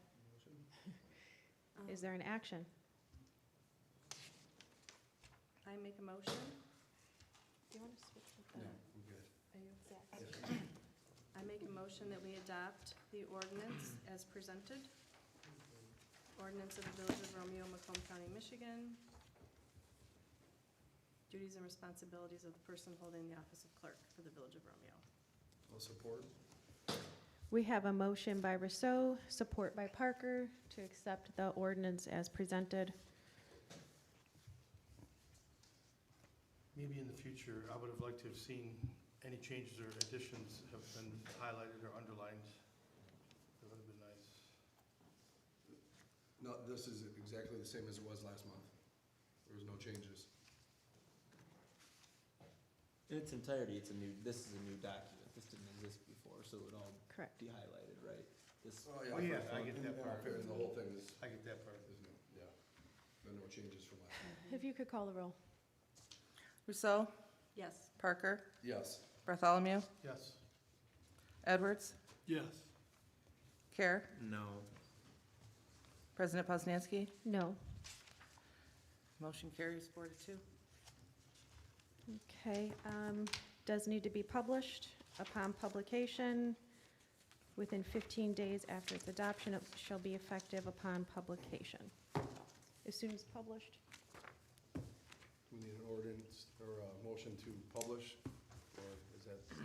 an action? I make a motion. Do you want to switch with No, that? we're good. Are you exact? I make a motion that we adopt the ordinance as presented. Ordinance of the Village of Romeo, Macomb County, Michigan, duties and responsibilities of the person holding the office of clerk for the Village of Romeo. I'll support. We have a motion by Rousseau, support by Parker, to accept the ordinance as presented. Maybe in the future, I would have liked to have seen any changes or additions have been highlighted or underlined. That would have been nice. No, this is exactly the same as it was last month. There was no changes. In its entirety, this is a new document. This didn't exist before, so it would all Correct. be highlighted, right? This, Oh, Oh, yeah, I get that Yeah, part. fair, the whole thing is, I get that part. isn't it? Yeah. There are no changes from last month. If you could call the roll. Rousseau, Yes. Parker, Yes. Bartholomew, Yes. Edwards, Yes. Care, no. President Poznanski. No. Motion carries 4-2. Okay, does need to be published. Upon publication, within 15 days after its adoption, it shall be effective upon publication. As soon as published. We need an ordinance or a motion to publish, or is that just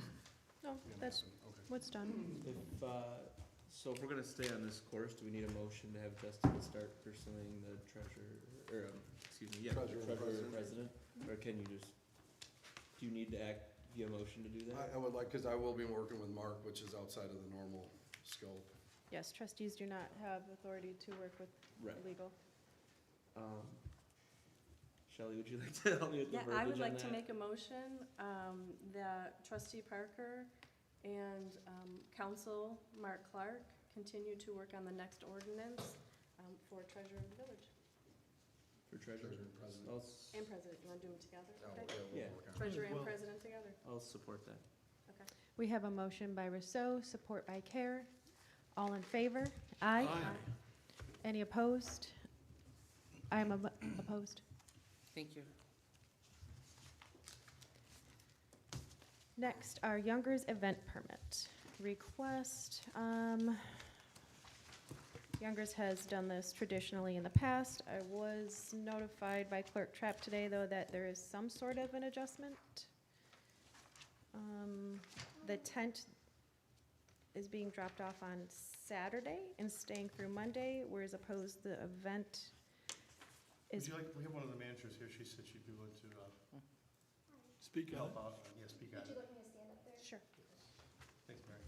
No, gonna that's happen? Okay. what's done. So if we're gonna stay on this course, do we need a motion to have Justin start pursuing the treasurer, or, excuse me, yeah, Treasurer and treasurer and president. president? Or can you just, do you need to act via motion to do that? I would like, because I will be working with Mark, which is outside of the normal scope. Yes, trustees do not have authority to work with Right. legal. Shelley, would you like to help me with the Yeah, verbiage on that? I would like to make a motion that trustee Parker and council Mark Clark continue to work on the next ordinance for treasurer of the village For treasurer? Treasurer and president. and president. You want to do them together? Oh, Okay. yeah, we'll Yeah. work on it. Treasurer and Well- president together. I'll support that. Okay. We have a motion by Rousseau, support by Care. All in favor? Aye. Any opposed? I am opposed. Thank you. Next, our Youngers event permit request. Youngers has done this traditionally in the past. I was notified by Clerk Trapp today, though, that there is some sort of an adjustment. The tent is being dropped off on Saturday and staying through Monday, whereas opposed the event Would is, you like, we have one of the managers here, she said she'd be willing to Speak help up. out, yeah, speak on it. like me to stand up there? sure. Thanks, Mary.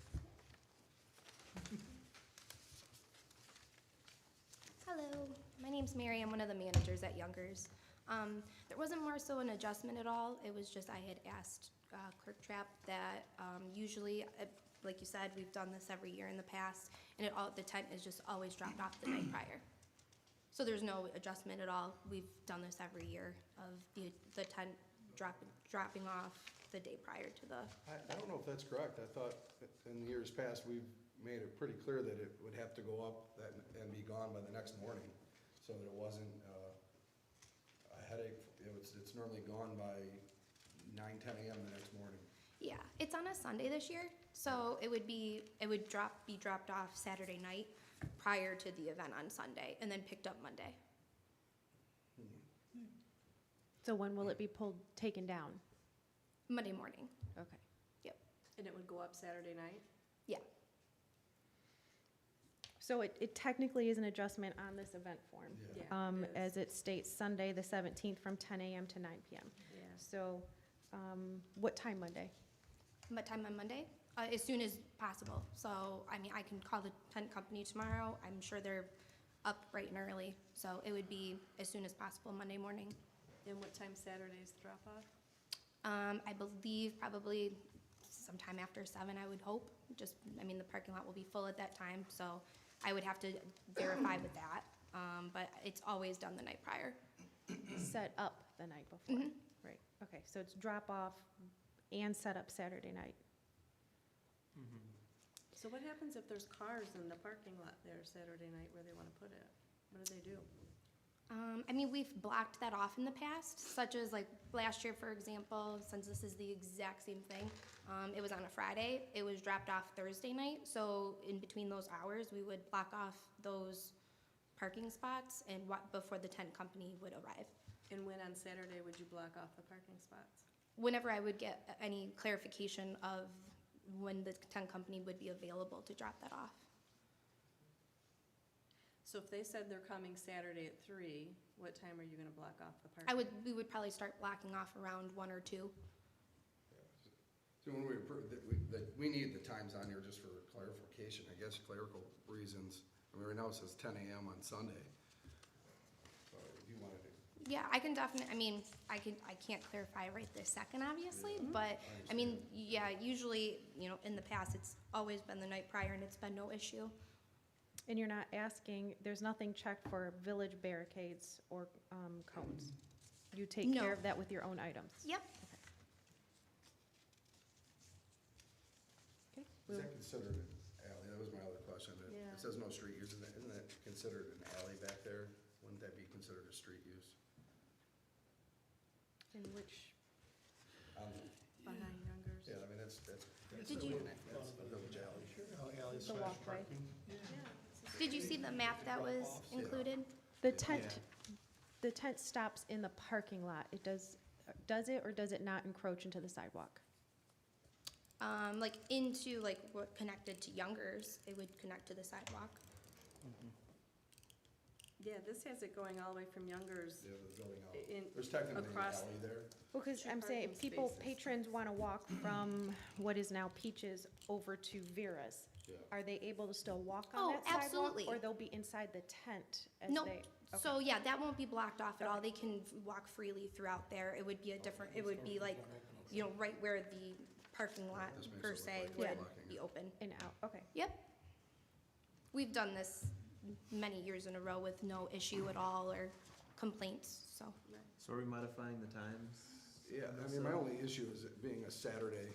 Hello, my name's Mary. I'm one of the managers at Youngers. There wasn't more so an adjustment at all. It was just I had asked Clerk Trapp that usually, like you said, we've done this every year in the past, and the tent is just always dropped off the night prior. So there's no adjustment at all. We've done this every year of the tent dropping off the day prior to the. I don't know if that's correct. I thought in years past, we've made it pretty clear that it would have to go up and be gone by the next morning, so that it wasn't a headache. It's normally gone by 9, 10 a.m. the next morning. Yeah, it's on a Sunday this year, so it would be dropped off Saturday night prior to the event on Sunday, and then picked up Monday. So when will it be taken down? Monday morning. Okay. And it would go up Saturday night? So it technically is an adjustment on this event form. Yeah. Yeah. It is. As it states, Sunday, the 17th, from 10 a.m. to 9 p.m. Yeah. So, what time Monday? What time on Monday? As soon as possible. So, I mean, I can call the tent company tomorrow. I'm sure they're up bright and early. So it would be as soon as possible Monday morning. And what time Saturday is the drop-off? I believe probably sometime after 7, I would hope. The parking lot will be full at that time, so I would have to verify with that. But it's always done the night prior. Set up the night before? Mhm. Right, okay, so it's drop off and set up Saturday night. So what happens if there's cars in the parking lot there Saturday night where they want to put it? What do they do? We've blocked that off in the past, such as like last year, for example, since this is the exact same thing. It was on a Friday, it was dropped off Thursday night, so in between those hours, we would block off those parking spots and before the tent company would arrive. And when on Saturday would you block off the parking spots? Whenever I would get any clarification of when the tent company would be available to drop that off. So if they said they're coming Saturday at 3, what time are you gonna block off the parking? We would probably start blocking off around 1 or 2. So when we approve, that we need the times on here just for clarification, I guess clerical reasons. I mean, right now it says 10 a.m. on Sunday. So if you wanted to. Yeah, I can definitely, I mean, I can't clarify right this second, obviously, but, I mean, yeah, usually, you know, in the past, it's always been the night prior and it's been no issue. And you're not asking, there's nothing checked for village barricades or cones? You take No. care of that with your own items? Yep. Okay. Is that considered an alley? That was my other question. Yeah. It says no street use, isn't that considered an alley back there? Wouldn't that be considered a street use? In which, Behind Youngers? Yeah, I mean, that's Did you- that's the village alley. Alley The slash walkway. parking. Did you see the map that was included? the tent stops in the parking lot. It does it or does it not encroach into the sidewalk? Like into, like, what connected to Youngers, it would connect to the sidewalk. Yeah, this has it going all the way from Youngers Yeah, the building out. in, There's technically an across- alley there. Well, because Two I'm saying, parking people, spaces. patrons want to walk from what is now Peaches over to Vera's. Yeah. Are they able to still walk Oh, on that sidewalk? absolutely. Or they'll be inside the tent as Nope. they? Okay. So, yeah, that won't be blocked off at all. They can walk freely throughout there. It would be a different, it would be like, you know, right where the parking lot This makes per it look se like would we're blocking be it. open. In out, okay. Yep. We've done this many years in a row with no issue at all or complaints, so. So are we modifying the times? Yeah, I mean, my only issue is it being a Saturday,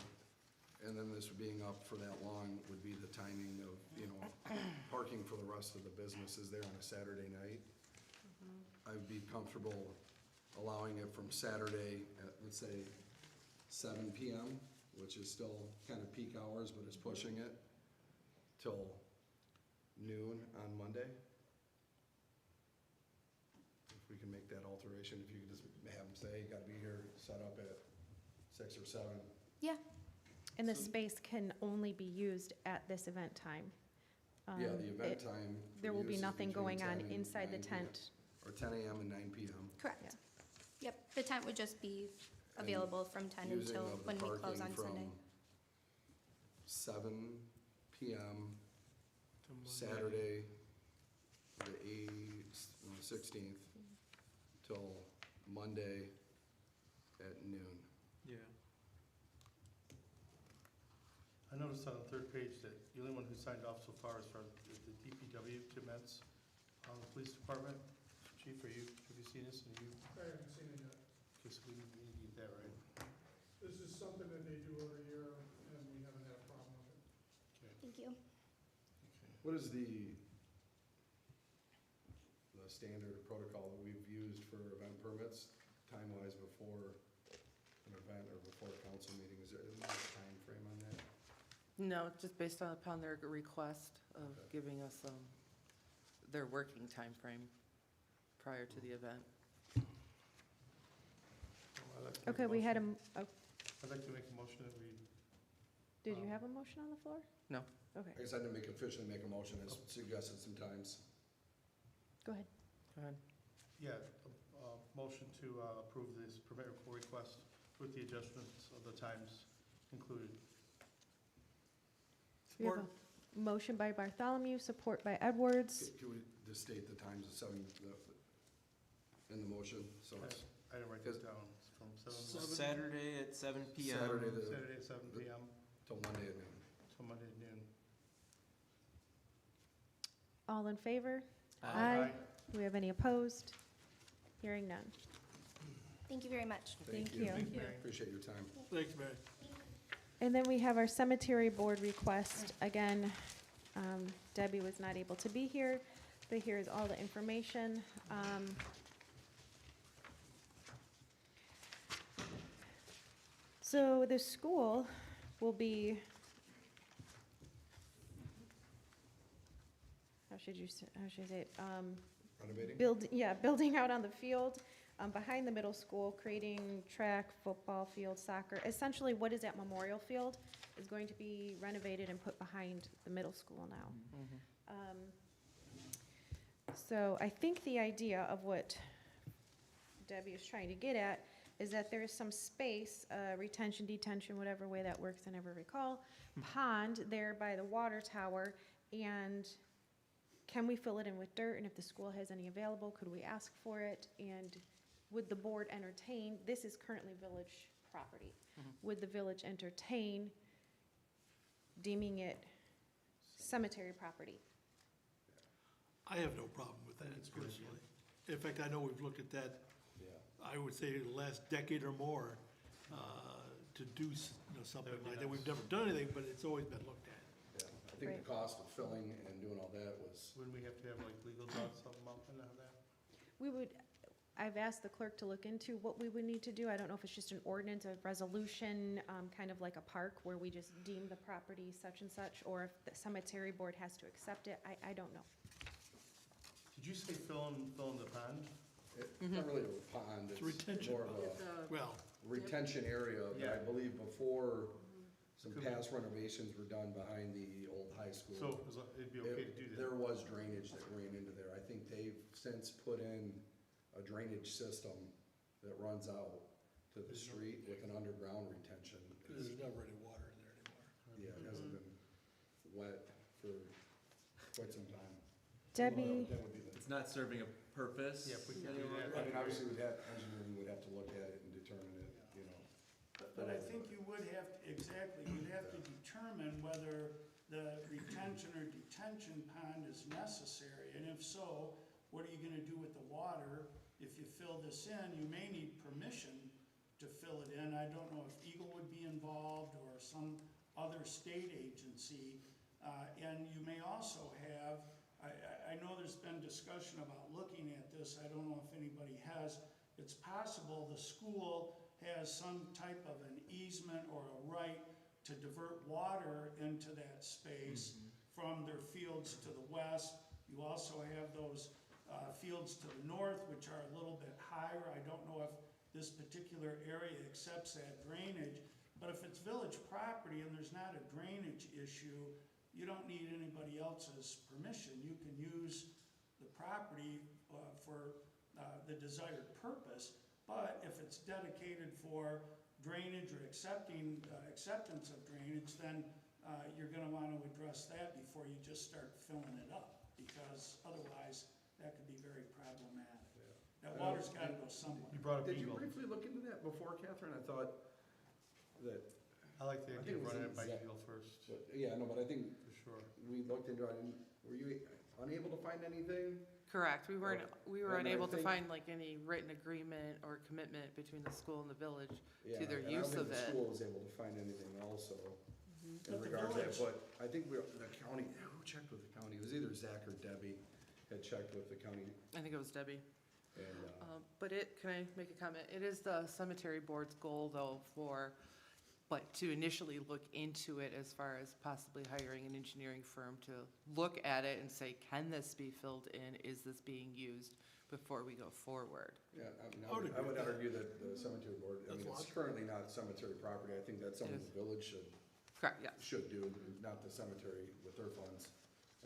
and then this being up for that long would be the timing of, you know, parking for the rest of the businesses there on a Saturday night. I'd be comfortable allowing it from Saturday at, let's say, 7 PM, which is still kind of peak hours, but it's pushing it, till noon on Monday. If we can make that alteration, if you could just have them say, you gotta be here, set up at 6 or 7. Yeah, And the So- space can only be used at this event time? Yeah, Um, the event it- time. for There will use be is nothing between going on 10 and inside the 9 p.m. tent? Or 10 AM and 9 PM. correct. Yep, the tent would just be available from 10 Using until of the when we close parking on Sunday. from 7 PM Saturday, the 16th, till Monday at noon. Yeah. I noticed on the third page that the only one who signed off so far is from the DPW, Tim Metz, on the police department. Chief, have you seen this? And you, I haven't seen it yet. guess we need to get that right. This is something that they do every year, and we haven't had a problem with it. Thank you. What is the standard protocol that we've used for event permits, time-wise before an event or before a council meeting? Is there a time frame on that? No, just based upon their request of Okay. giving us their working time frame prior to the event. Well, I'd like to make Okay, we had motion- a, I'd like to make a motion that we, did you have a motion on the floor? No. Okay, I guess I didn't officially make a motion, I suggested some times. go ahead. Go ahead. yeah, motion to approve this permit request with the adjustments of the times included. We have a motion by Bartholomew, support by Edwards. Can we just state the times of 7, in the motion, so it's I didn't write this down. It's from So 7, Saturday at 7 PM. Saturday at 7 PM till Monday at noon. till Monday at noon. All in favor? Aye. Do we have any opposed? Hearing none. Thank you very much. Thank you. Thank you, Mary. Appreciate your time. Thanks, Mary. And then we have our cemetery board request. Again, Debbie was not able to be here, but here's all the information. So the school will be, how should I say it? Renovating? Building out on the field. behind the middle school, creating track, football field, soccer. Essentially, what is at Memorial Field is going to be renovated and put behind the middle school now. So I think the idea of what Debbie is trying to get at is that there is some space, retention, detention, whatever way that works, I never recall, pond there by the water tower, and can we fill it in with dirt? And if the school has any available, could we ask for it? And would the board entertain, this is currently village property, would the village entertain deeming it cemetery property? I have no problem with that personally. In fact, I know we've looked at that, I would say the last decade or more, to do something like that. We've never done anything, but it's always been looked at. Yeah, I think the cost of filling and doing all that was, Wouldn't we have to have like legal docs, something up and that? We would, I've asked the clerk to look into what we would need to do. I don't know if it's just an ordinance, a resolution, kind of like a park where we just deem the property such and such, or if the cemetery board has to accept it. I don't know. Did you say fill in the pond? it's not really a pond, It's it's retention. more of a Well, retention area. But I Yeah. believe before some past renovations were done behind the old high school. So it'd be okay to do that? There was drainage that ran into there. I think they've since put in a drainage system that runs out to the street with an underground retention. there's never any water in there anymore. Yeah, it hasn't been wet for quite some time. Debbie, That would be the, It's not serving a purpose. Yeah, if we can any do that. longer. I mean, obviously engineering would have to look at it and determine it, you know. But I think you would have, exactly, you'd have to determine whether the retention or detention pond is necessary. And if so, what are you gonna do with the water? If you fill this in, you may need permission to fill it in. I don't know if Eagle would be involved or some other state agency. And you may also have, I know there's been discussion about looking at this. I don't know if anybody has. It's possible the school has some type of an easement or a right to divert water into that space from their fields to the west. You also have those fields to the north, which are a little bit higher. I don't know if this particular area accepts that drainage, but if it's village property and there's not a drainage issue, you don't need anybody else's permission. You can use the property for the desired purpose, but if it's dedicated for drainage or acceptance of drainage, then you're gonna wanna address that before you just start filling it up, because otherwise that could be very problematic. That water's gotta go somewhere. You brought up Did you Eagle. briefly look into that before, Catherine? I thought that, I like the I idea think of it was running it by exact- Eagle first, but, yeah, no, but I think for sure. we looked into it. Were you unable to find anything? Correct, we were And I unable to think- find like any written agreement or commitment between the school and the village Yeah, to their and I don't use think of the it. school was able to find anything also in But the regards to that, village- but I think the county, who checked with the county? It was either Zach or Debbie had checked with the county I think it was Debbie. and, But can I make a comment? It is the cemetery board's goal though to initially look into it as far as possibly hiring an engineering firm to look at it and say, can this be filled in? Is this being used before we go forward? yeah, I mean, I would I would agree with that. argue that the cemetery board, I That's mean, it's logical. currently not cemetery property. I think that's something Yes. the village Correct, yes. should do, not the cemetery with their funds.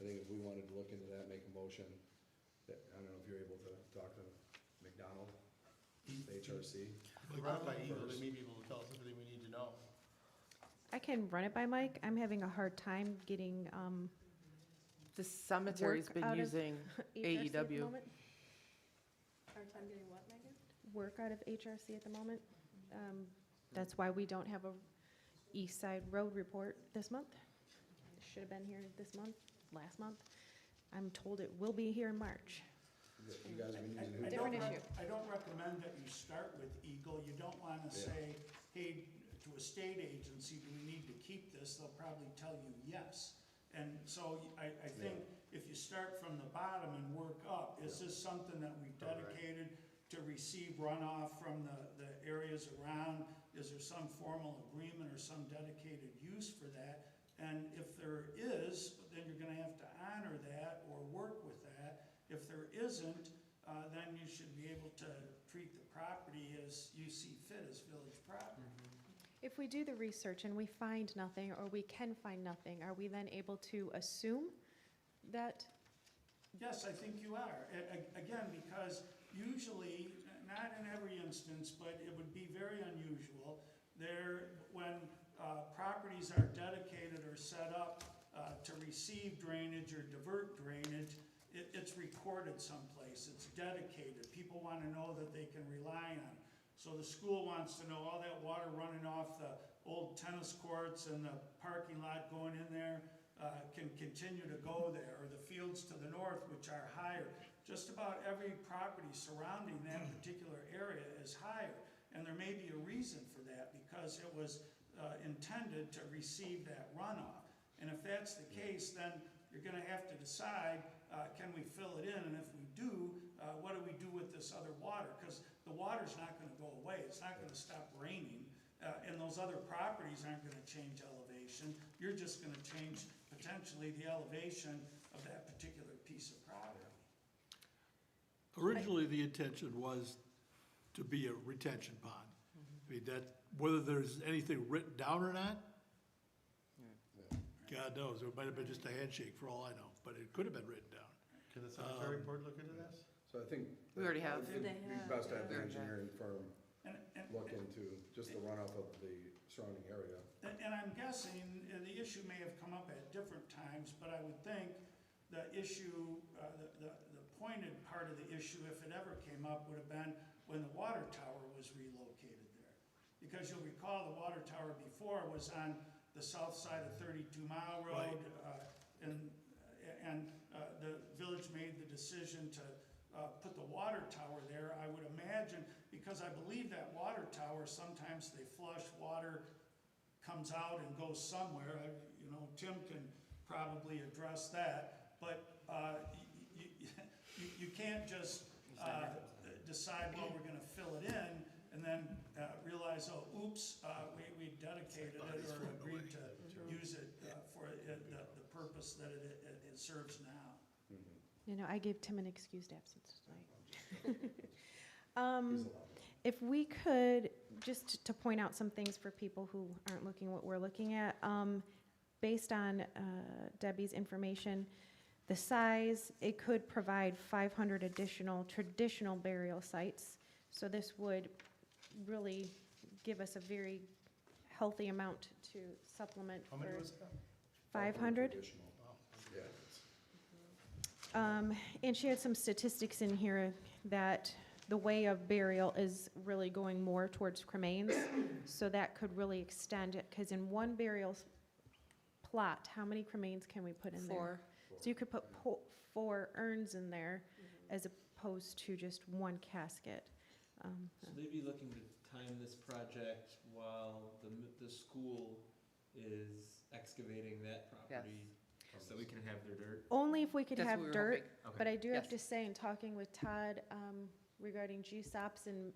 I think if we wanted to look into that, make a motion, that, I don't know if you're able to talk to McDonald, the HRC. If we run it by Eagle, they may be able to tell us everything we need to know. I can run it by Mike. I'm having a hard time getting The cemetery's Work been out of using HRC at the AEW. moment. Hard time getting what, Megan? Work out of HRC at the moment. That's why we don't have a East Side Road report this month. It should have been here this month, last month. I'm told it will be here in March. You guys have been using I who? Different don't issue. I don't recommend that you start with Eagle. You don't wanna say, hey, to a state agency, do we need to keep this? They'll probably tell you yes. And so I think if you start from the bottom and work up, is this something that we've dedicated to receive runoff from the areas around? Is there some formal agreement or some dedicated use for that? And if there is, then you're gonna have to honor that or work with that. If there isn't, then you should be able to treat the property as you see fit as village property. If we do the research and we find nothing, or we can find nothing, are we then able to assume that? Yes, I think you are. Again, because usually, not in every instance, but it would be very unusual, when properties are dedicated or set up to receive drainage or divert drainage, it's recorded someplace, it's dedicated. People want to know that they can rely on it. So the school wants to know all that water running off the old tennis courts and the parking lot going in there can continue to go there, or the fields to the north, which are higher. Just about every property surrounding that particular area is higher. And there may be a reason for that, because it was intended to receive that runoff. And if that's the case, then you're gonna have to decide, can we fill it in? And if we do, what do we do with this other water? Because the water's not gonna go away. It's not gonna stop raining. And those other properties aren't gonna change elevation. You're just gonna change potentially the elevation of that particular piece of property. Originally, the intention was to be a retention pond. I mean, that, whether there's anything written down or not, God knows, it might have been just a handshake for all I know, but it could have been written down. Can the cemetery board look into this? So I think. We already have. It'd be best to have the We already have. engineering firm And look into just the runoff of the surrounding area. And I'm guessing the issue may have come up at different times, but I would think the issue, the pointed part of the issue, if it ever came up, would have been when the water tower was relocated there. Because you'll recall the water tower before was on the south side of 32 Mile Road, and the village made the decision to put the water tower there. I would imagine, because I believe that water tower, sometimes they flush water, comes out and goes somewhere. You know, Tim can probably address that, but you can't just decide, well, we're gonna fill it in, and then realize, oh, oops, we dedicated it or agreed to use it for the purpose that it serves now. You know, I gave Tim an excused absence tonight. If we could, just to point out some things for people who aren't looking what we're looking at, based on Debbie's information, the size, it could provide 500 additional traditional burial sites. So this would really give us a very healthy amount to supplement How many for was that? 500. Additional. Yeah. And she had some statistics in here that the way of burial is really going more towards cremains. So that could really extend it, because in one burial plot, how many cremains can we put in there? 4. So you could put 4 urns in there as opposed to just one casket. So they'd be looking to time this project while the school is excavating that property, so we can have their dirt. Only if we could That's have what we were dirt, hoping. but I do have Yes. to say, in talking with Todd regarding GSOPs, and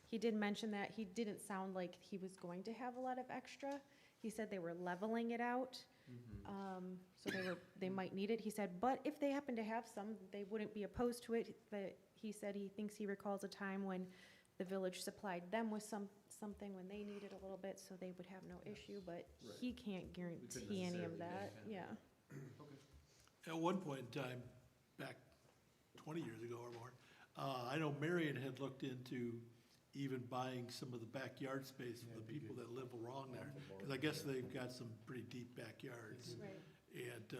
he did mention that he didn't sound like he was going to have a lot of extra. He said they were leveling it out, so they might need it. He said, but if they happen to have some, they wouldn't be opposed to it. But he said he thinks he recalls a time when the village supplied them with something when they needed a little bit, so they would have no issue, but Right. he can't guarantee any of necessarily that, make yeah. At one point in time, back 20 years ago or more, I know Marion had looked into even buying some of the backyard space for the people that live along there. Because I guess they've got some pretty deep backyards. Right. And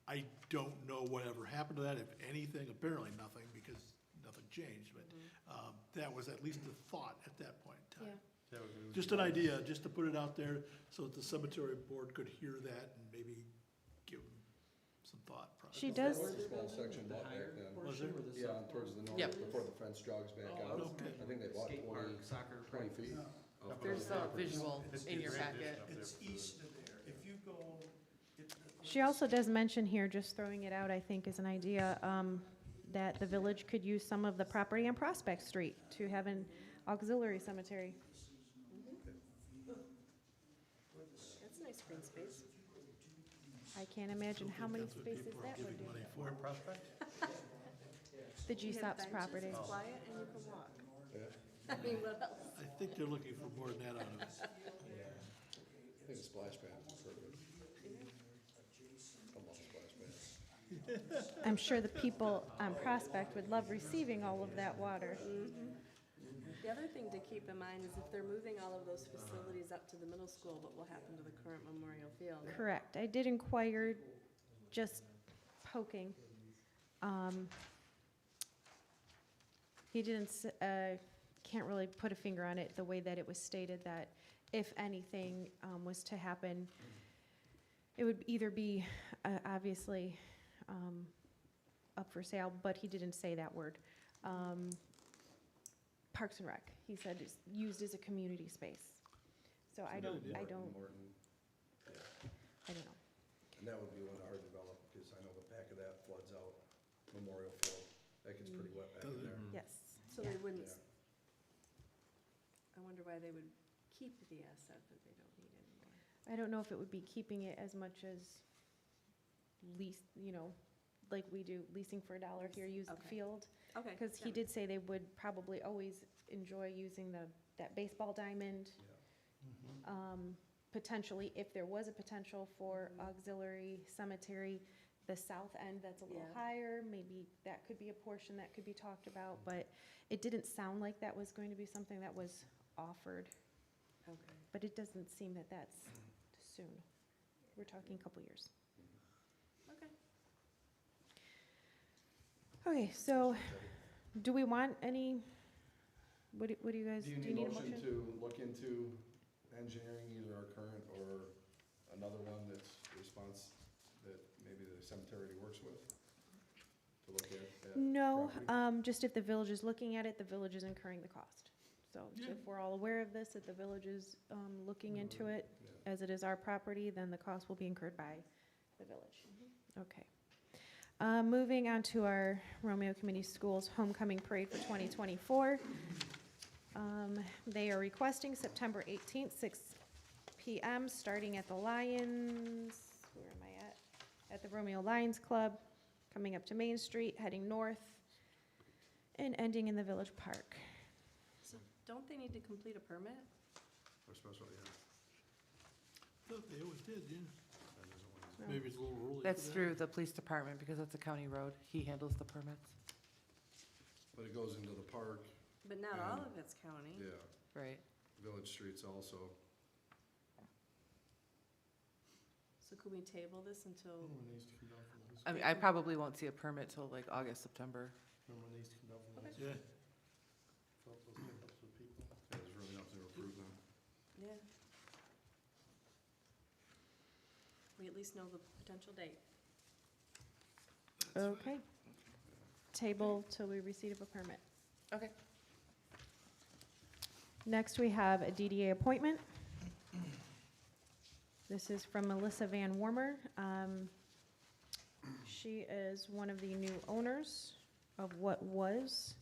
I don't know whatever happened to that, if anything, apparently nothing, because nothing changed. But that was at least a thought at that point in time. Yeah. Just an idea, just to put it out there so that the cemetery board could hear that and maybe give them some thought process. She does, There was a small section The bought higher back then. Was portion there? or the Yeah, softball? towards the north, Yep. before the fence jogs back Oh, I out. was Okay. I think they bought skate 20 park, soccer 20 practice. feet. No. off There's the a property. visual in your packet. It's east of there. If you go. she also does mention here, just throwing it out, I think, as an idea, that the village could use some of the property on Prospect Street to have an auxiliary cemetery. That's nice green space. I can't imagine how many That's what spaces people are that would giving do. money We're for. in Prospect? The You have GSOP's benches, property. it's quiet, and you can walk. Yeah, I mean, what else? I think they're looking for more than that out of us. I think a splash pad is part of it. Almost a splash pad. I'm sure the people on Prospect would love receiving all of that water. The other thing to keep in mind is if they're moving all of those facilities up to the middle school, what will happen to the current Memorial Field? Correct. I did inquire, just poking. He didn't, can't really put a finger on it, the way that it was stated that if anything was to happen, it would either be, obviously, up for sale, but he didn't say that word. Parks and Rec, he said it's used as a community space. So I don't know. And that would be one hard to develop, because I know the back of that floods out Memorial Field. That gets pretty wet back in there. Yes. So they wouldn't, Yeah. I wonder why they would keep the asset that they don't need anymore. I don't know if it would be keeping it as much as lease, like we do, leasing for $1 here, use the Okay. field. Okay. Because he did say they would probably always enjoy using that baseball diamond. Potentially, if there was a potential for auxiliary cemetery, the south end that's a little Yeah. higher, maybe that could be a portion that could be talked about, but it didn't sound like that was going to be something that was offered, Okay. but it doesn't seem that that's soon. We're talking a couple years. Okay. Okay, so do we want any, what do you guys, Do you need a motion to look into engineering either our current or another one that's response, that maybe the cemetery works with? To look at No, property? just if the village is looking at it, the village is incurring the cost. So Yeah. if we're all aware of this, that the village is looking into it, Yeah. as it is our property, then the cost will be incurred by the village. Okay. Moving on to our Romeo Community Schools Homecoming Parade for 2024. They are requesting September 18th, 6 PM, starting at the Lions, where am I at? At the Romeo Lions Club, coming up to Main Street, heading north, and ending in the Village Park. So don't they need to complete a permit? Or special, yeah. Thought they always did, yeah. That isn't one. No. Maybe it's a little early for That's that. through the police department, because that's a county road. He handles the permits. But it goes into the park, But not all of it's county. yeah, Right. village streets also. So could we table this until, When they used to come down from the high I school. mean, I probably won't see a permit till like August, September. Remember when they used to come down from the high Okay. school? Yeah, Fill up those pickups with people. Yeah, there's really nothing to approve them. yeah. We at least know the potential date. Okay. Table till we receive a permit. Okay. Next, we have a DDA appointment. This is from Melissa Van Warmer. She is one of the new owners of what was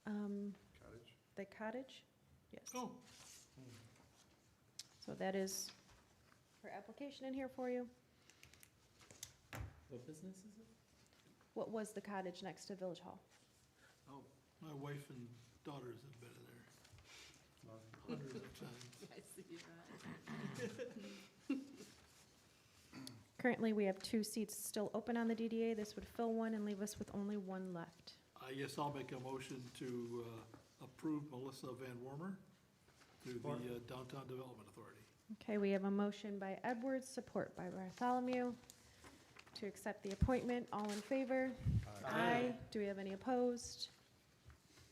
Cottage? the cottage. Yes. oh, So that is her application in here for you. What business is it? What was the cottage next to Village Hall? oh, my wife and daughters have been there hundreds of times. I see that. Currently, we have 2 seats still open on the DDA. This would fill one and leave us with only 1 left. I guess I'll make a motion to approve Melissa Van Wormer to the Downtown Development Authority. Okay, we have a motion by Edwards, support by Bartholomew, to accept the appointment. All in favor? Aye. Do we have any opposed?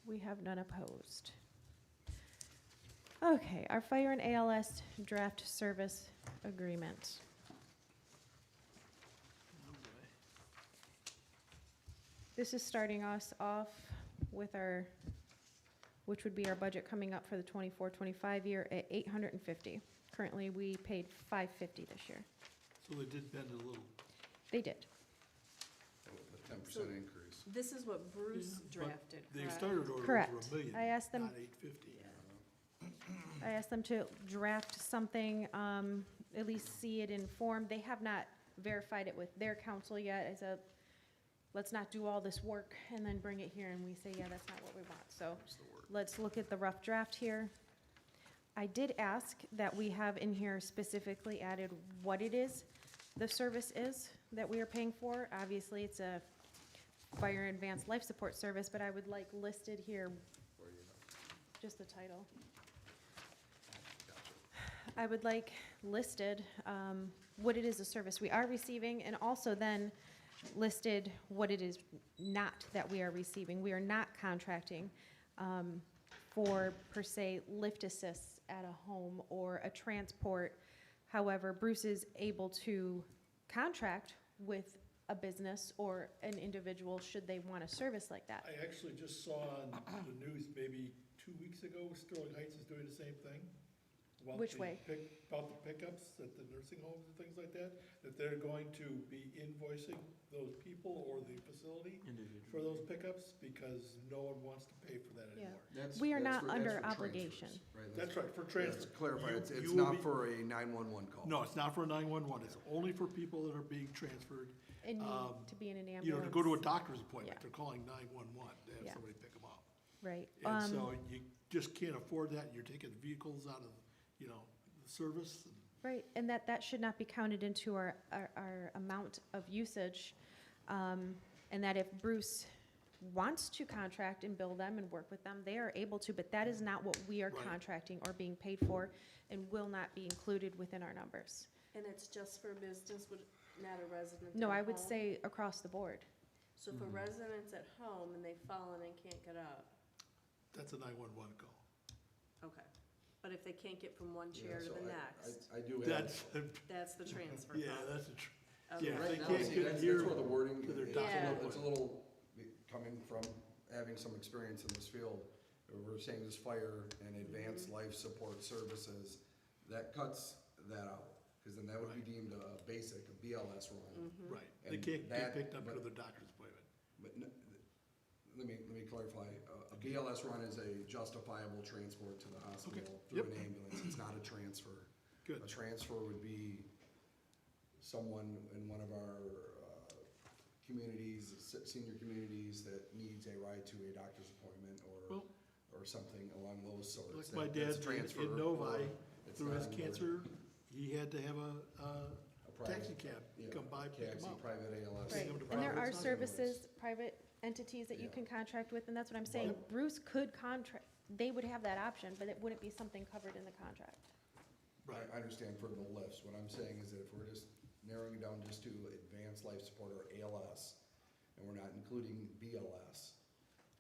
We have none opposed. Okay, our fire and ALS draft service agreement. Oh, boy. This is starting us off with our, which would be our budget coming up for the 24-25 year at $850. Currently, we paid $550 this year. So they did bend a little. They did. A 10% increase. This is what Bruce Yeah, but drafted, They correct? started order over Correct. $1 million, I asked them- not $850. I asked them to draft something, at least see it in form. They have not verified it with their council yet. As a let's not do all this work and then bring it here and we say, yeah, that's not what we want. So let's look at the rough draft here. I did ask that we have in here specifically added what it is, the service is that we are paying for. Obviously, it's a fire advanced life support service, but I would like listed here, just the title. I would like listed what it is, a service we are receiving, and also then listed what it is not that we are receiving. We are not contracting for, per se, lift assists at a home or a transport. However, Bruce is able to contract with a business or an individual should they want a service like that. I actually just saw on the news maybe 2 weeks ago, Sterling Heights is doing the same thing. About Which the way? About the pickups at the nursing homes and things like that they're going to be invoicing those people or the facility for those pickups because no one wants to pay for that Yeah. anymore. We are not under obligation. That's right, for Let's transfer. clarify, You- it's you will not be- for a 911 call. No, it's not for a 911, it's only for people that are being transferred. And need to be in an ambulance. You know, to go to a doctor's appointment, Yeah. they're calling 911 to have Yeah. somebody pick them up. Right. And so you just can't afford that, and you're taking vehicles out of, you know, the service. Right, and that should not be counted into our amount of usage. And that if Bruce wants to contract and bill them and work with them, they are able to, but that is not what we are Right. contracting or being paid for and will not be included within our numbers. And it's just for business, not a resident No, at I would home? say across the board. So if a resident's at home and they've fallen and can't get up, That's a 911 call. okay. But if they can't get from one chair to so the next, I do have. That's, that's the transfer yeah, call. that's Okay. yeah. Right They now, can't see, get that's here where the wording, to their it's doctor's it's a little, coming from having some experience in this field, we're saying this fire and advanced life support services, that cuts that out. Because then that would be deemed a basic, a BLS run. right. They And can't that- get picked up but- to their doctor's appointment. But let me clarify, a BLS run is a justifiable transport to the hospital through Yep. an ambulance, it's not a transfer. Good. A transfer would be someone in one of our communities, senior communities that needs a ride to a doctor's appointment Well- or something along those sorts. Like my That's dad a transfer, in Novi, or it's through not his an cancer, he had to have a private- taxi cab yeah, come by, pick him taxi, up. private ALS. Right, them to and there private are It's not services, private entities that you Yeah. can contract with, and that's what I'm saying. Well- Bruce could contract, they would have that option, but it wouldn't be something covered in the contract. Right. I understand for the lifts, what I'm saying is that if we're just narrowing it down just to advanced life support or ALS, and we're not including BLS,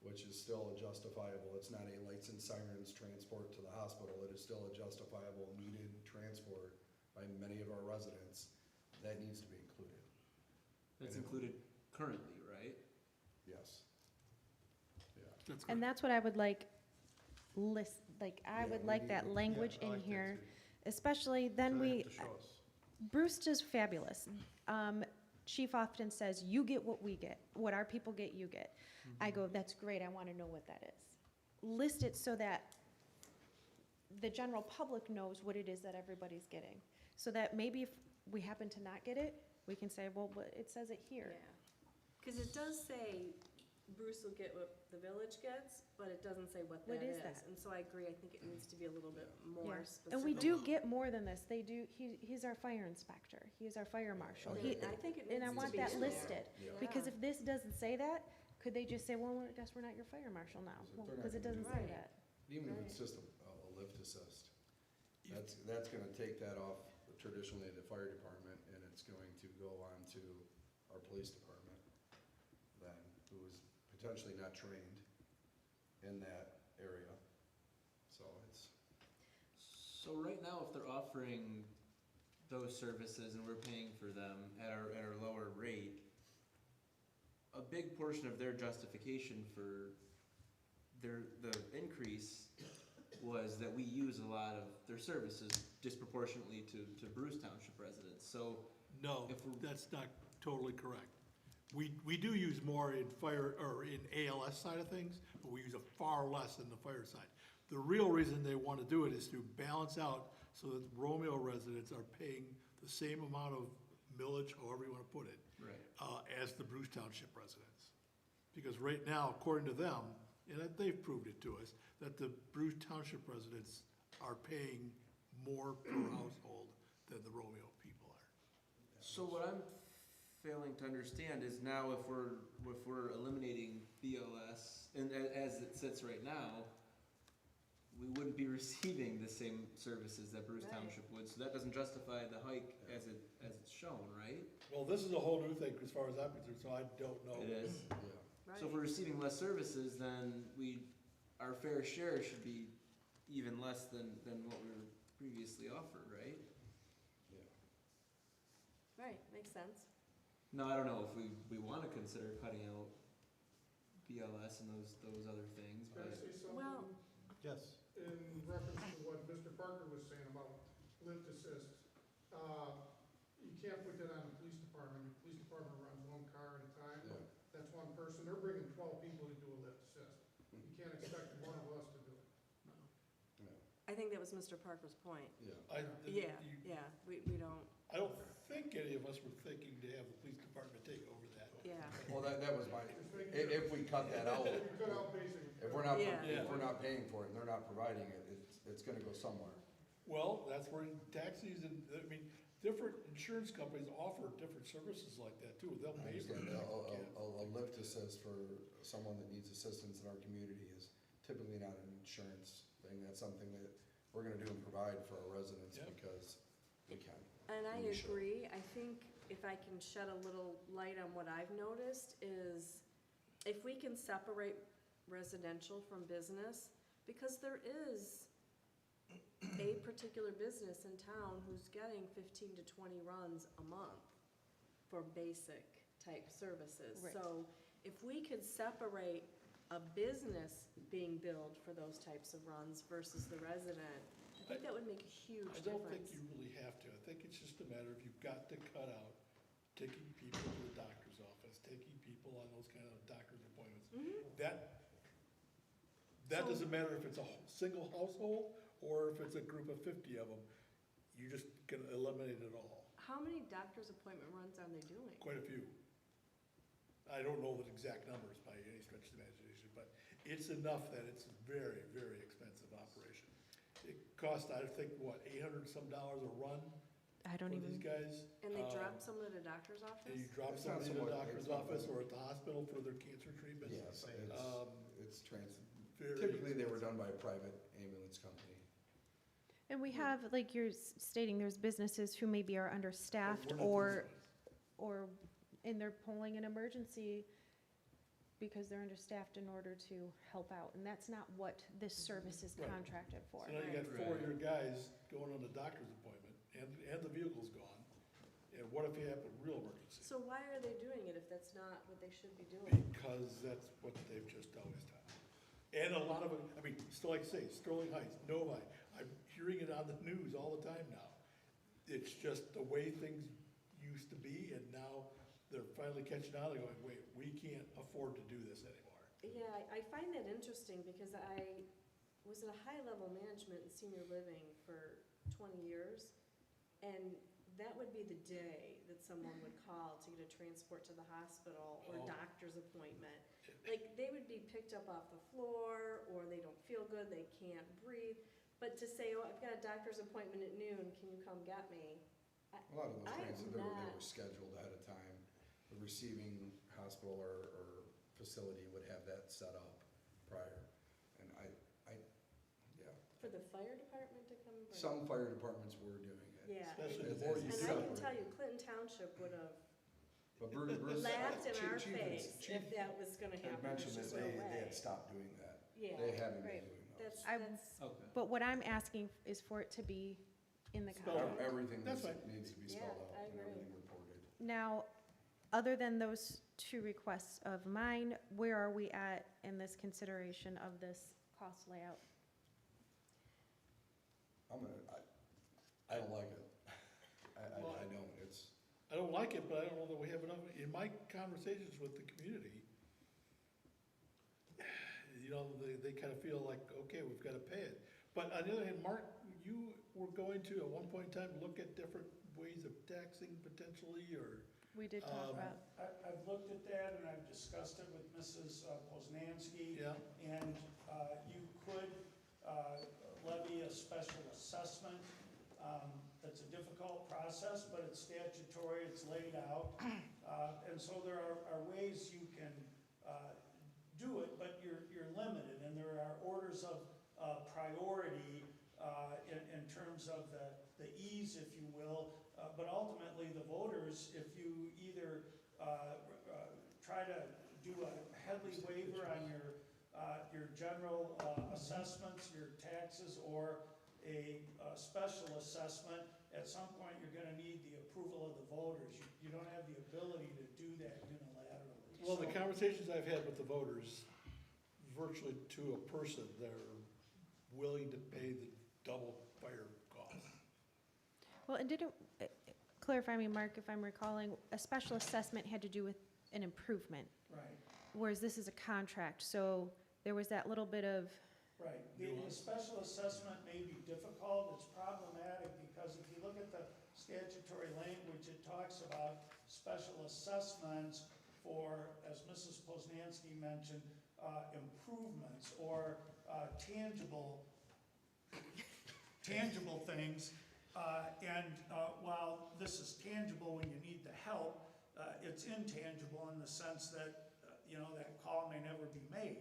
which is still a justifiable, it's not a lights and sirens transport to the hospital, it is still a justifiable needed transport by many of our residents, that needs to be included, That's included currently, right? yes. Yeah. That's And good. that's what I would like I Yeah, would we like need- that language Yeah, I in like that here, too. especially So then they we, have to show us. Bruce does fabulous. Chief often says, you get what we get, what our people get, you get. I go, that's great, I want to know what that is. List it so that the general public knows what it is that everybody's getting. So that maybe if we happen to not get it, we can say, well, but it says it here. Yeah. Because it does say Bruce will get what the village gets, but it doesn't say what What that is is. that? And so I agree, I think it needs to be a little bit more Yeah. specific. And we do get more than this. They do, he's our fire inspector, he's our fire marshal. And He- I think it needs to be And I want that in there. listed, Yeah. because if this doesn't say that, could they just say, well, I guess we're not your fire marshal now? So Well, they're not because it gonna doesn't do say that. that. Even if it's just a lift assist, that's gonna take that off traditionally the fire department, and it's going to go on to our police department then, who is potentially not trained in that area. So it's, So right now, if they're offering those services and we're paying for them at our lower rate, a big portion of their justification for the increase was that we use a lot of their services disproportionately to Bruce Township residents. So No, if we're- that's not totally correct. We do use more in fire, or in ALS side of things, but we use a far less in the fire side. The real reason they want to do it is to balance out so that Romeo residents are paying the same amount of millage, however you want to put it. as the Bruce Township residents. Because right now, according to them, and they've proved it to us, that the Bruce Township residents are paying more per household than the Romeo people are. So what I'm failing to understand is now if we're eliminating BLS, and as it sits right now, we wouldn't be receiving the same services that Bruce Right. Township would, so that doesn't justify the hike as it's shown, right? Well, this is a whole new thing as far as I'm concerned, so I don't know. It is. Yeah. Right. So if we're receiving less services, then our fair share should be even less than what we were previously offered, right? Right, makes sense. No, I don't know if we wanna consider cutting out BLS and those other things, Can I but. say something? Well, Yes. In reference to what Mr. Parker was saying about lift assist, you can't put that on the police department. The police department runs one car at a time. Yeah. That's one person. They're bringing 12 people to do a lift assist. You can't expect one of us to do it. I think that was Mr. Parker's point. Yeah. Yeah, yeah, we don't, I don't think any of us were thinking to have the police department take over that. yeah. Well, that was my, if we cut that out, You cut out basic. if we're not paying for it and they're not providing it, it's gonna go somewhere. Well, that's where taxis and, I mean, different insurance companies offer different services like that too. They'll I pay for understand, it. a lift assist for someone that needs assistance in our community is typically not an insurance thing. That's something that we're gonna do and provide for our residents Yep. because we can. And I We should. agree. I think if I can shed a little light on what I've noticed is if we can separate residential from business, because there is a particular business in town who's getting 15 to 20 runs a month for basic type services. Right. So if we could separate a business being billed for those types of runs versus the resident, I think that would make a huge I difference. don't think you really have to. I think it's just a matter of you've got to cut out taking people to the doctor's office, taking people on those kind of doctor's appointments. That So- doesn't matter if it's a single household or if it's a group of 50 of them. You just can eliminate it all. How many doctor's appointment runs are they doing? Quite a few. I don't know the exact numbers by any stretch of the imagination, but it's enough that it's a very, very expensive operation. It costs, I think, what, $800 a run I don't for even, these guys? And they drop someone at a doctor's And you office? drop It's not somebody in the so much- doctor's it's not office that- or at the hospital for their cancer treatment. Yes, it's Very typically they were done by a private ambulance company. and we have, like you're stating, there's businesses who maybe are understaffed We're not or, doing and they're pulling an emergency because they're understaffed in order to help out, and that's not what this service is Right. contracted for. So now you got Right. 4 of your guys going on the doctor's appointment and the vehicle's gone. And what if you have a real emergency? So why are they doing it if that's not what they should be doing? Because that's what they've just always done. And a lot of it, I mean, still like I say, Sterling Heights, Novi, I'm hearing it on the news all the time now. It's just the way things used to be, and now they're finally catching on, they're going, wait, we can't afford to do this anymore. Yeah, I find that interesting because I was in a high-level management and senior living for 20 years. And that would be the day that someone would call to get a transport to the hospital or Oh. doctor's appointment. Like, they would be picked up off the floor, or they don't feel good, they can't breathe. But to say, oh, I've got a doctor's appointment at noon, can you come get me? A lot of those I am transit, they were not- scheduled ahead of time. The receiving hospital or facility would have that set up prior. And yeah. For the fire department to come bring? Some fire departments were doing it. Yeah. Especially As- the more as you And I sell. can tell you, Clinton Township would have But Bruce. laughed in Chief- our Chief- face Chief if that was gonna had happen. mentioned There's that just no they way. had stopped doing that. Yeah, They haven't right. been doing those. That's, Okay. But what I'm asking is for it to be in the Spelled out. contract. Everything That's needs to be Yeah, spelled out I and agree. everything reported. Now, other than those two requests of mine, where are we at in this consideration of this cost layout? I don't like it. I don't, I don't like it, but I don't know that we have enough, in my conversations with the community, you know, they kind of feel like, okay, we've got to pay it. But on the other hand, Mark, you were going to, at one point in time, look at different ways of taxing potentially, or we did talk about. I've looked at that and I've discussed it with Mrs. Poznanski. Yeah. And you could levy a special assessment. It's a difficult process, but it's statutory, it's laid out. And so there are ways you can do it, but you're limited. And there are orders of priority in terms of the ease, if you will. But ultimately, the voters, if you either try to do a Headley waiver on your general assessments, your taxes, or a special assessment, at some point you're going to need the approval of the voters. You don't have the ability to do that unilaterally. Well, the So- conversations I've had with the voters, virtually to a person, they're willing to pay the double fire cost. Well, and didn't, clarify me, Mark, if I'm recalling, a special assessment had to do with an improvement, Right, whereas this is a contract, so there was that little bit of, right. The special assessment may be difficult, it's problematic, because if you look at the statutory language, it talks about special assessments for, as Mrs. Poznanski mentioned, improvements or tangible things. And while this is tangible when you need the help, it's intangible in the sense that, that call may never be made.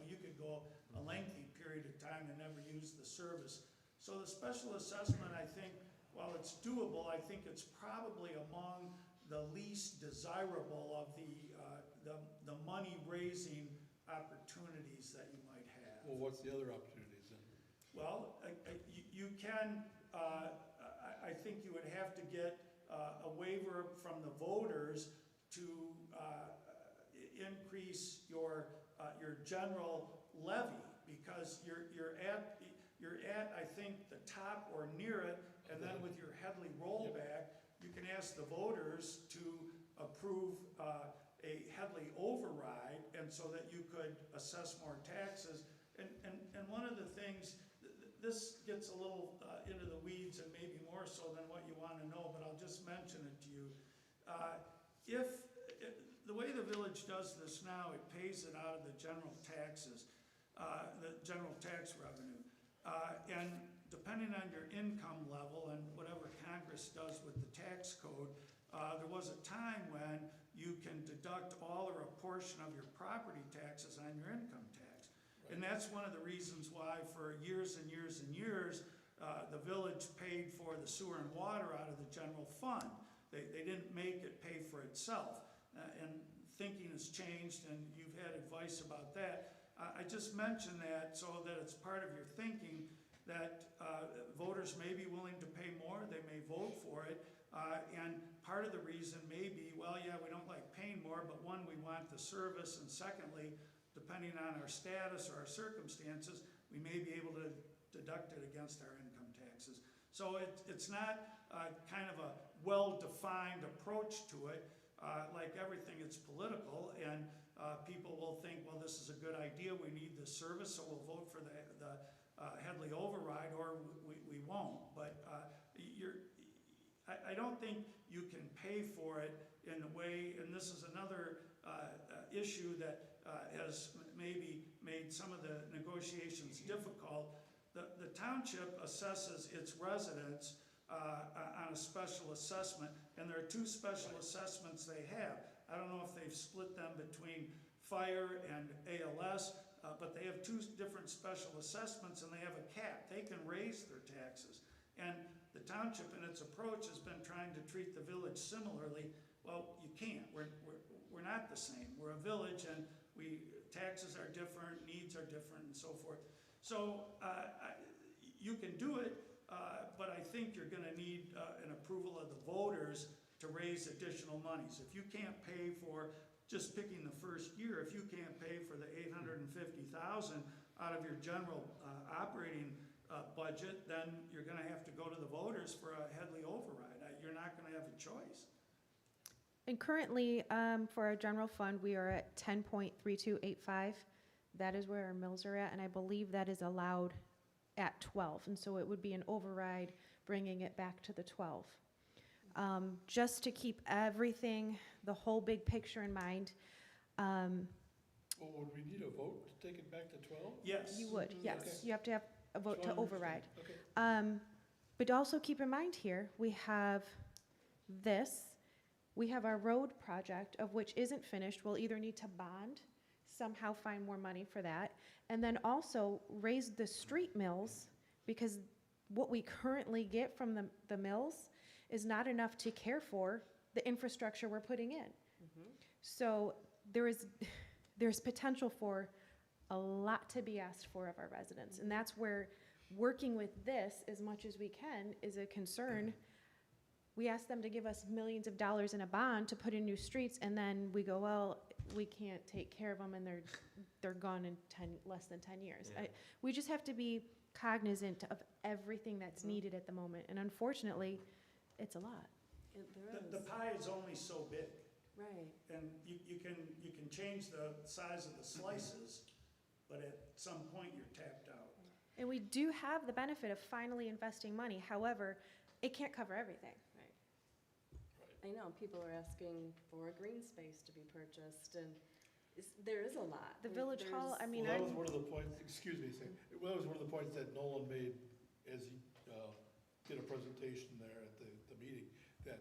You could go a lengthy period of time and never use the service. So the special assessment, I think, while it's doable, I think it's probably among the least desirable of the money-raising opportunities that you might have. Well, what's the other opportunities then? Well, you can, I think you would have to get a waiver from the voters to increase your general levy, because you're at, I think, the top or near it, and then with your Headley rollback, you can ask the voters to approve a Headley override, and so that you could assess more taxes. And one of the things, this gets a little into the weeds and maybe more so than what you want to know, but I'll just mention it to you. The way the village does this now, it pays it out of the general taxes, the general tax revenue. And depending on your income level and whatever Congress does with the tax code, there was a time when you can deduct all or a portion of your property taxes on your income tax. And that's one of the reasons why for years and years and years, the village paid for the sewer and water out of the general fund. They didn't make it pay for itself. And thinking has changed, and you've had advice about that. I just mention that so that it's part of your thinking that voters may be willing to pay more, they may vote for it, and part of the reason may be, well, yeah, we don't like paying more, but one, we want the service, and secondly, depending on our status or our circumstances, we may be able to deduct it against our income taxes. So it's not kind of a well-defined approach to it. Like everything, it's political, and people will think, well, this is a good idea, we need this service, so we'll vote for the Headley override, or we won't. But I don't think you can pay for it in a way, and this is another issue that has maybe made some of the negotiations difficult. The township assesses its residents on a special assessment, and there are two special assessments they have. I don't know if they've split them between fire and ALS, but they have two different special assessments, and they have a cap. They can raise their taxes. And the township in its approach has been trying to treat the village similarly. Well, you can't. We're not the same. We're a village, and taxes are different, needs are different, and so forth. So you can do it, but I think you're going to need an approval of the voters to raise additional monies. If you can't pay for, just picking the first year, if you can't pay for the $850,000 out of your general operating budget, then you're going to have to go to the voters for a Headley override. You're not going to have a choice. and currently, for our general fund, we are at 10.3285. That is where our mills are at, and I believe that is allowed at 12, and so it would be an override bringing it back to the 12. Just to keep everything, the whole big picture in mind, Well, would we need a vote to take it back to 12? Yes. you would, yes. Okay. You have to have a vote Just to wanna override. understand. Okay. But also keep in mind here, we have this, we have our road project, of which isn't finished. We'll either need to bond, somehow find more money for that, and then also raise the street mills, because what we currently get from the mills is not enough to care for the infrastructure we're putting in. So there's potential for a lot to be asked for of our residents, and that's where working with this as much as we can is a concern. We ask them to give us millions of dollars in a bond to put in new streets, and then we go, well, we can't take care of them, and they're gone in less than 10 years. Yeah. We just have to be cognizant of everything that's needed at the moment, and unfortunately, it's a lot. There The is, pie is only so big, right. and you can change the size of the slices, but at some point you're tapped out. And we do have the benefit of finally investing money. However, it can't cover everything. I know, people are asking for a green space to be purchased, and there is a lot. The village hall, I mean, Well, that was one of the points, excuse me, a second. That was one of the points that Nolan made as he did a presentation there at the meeting, that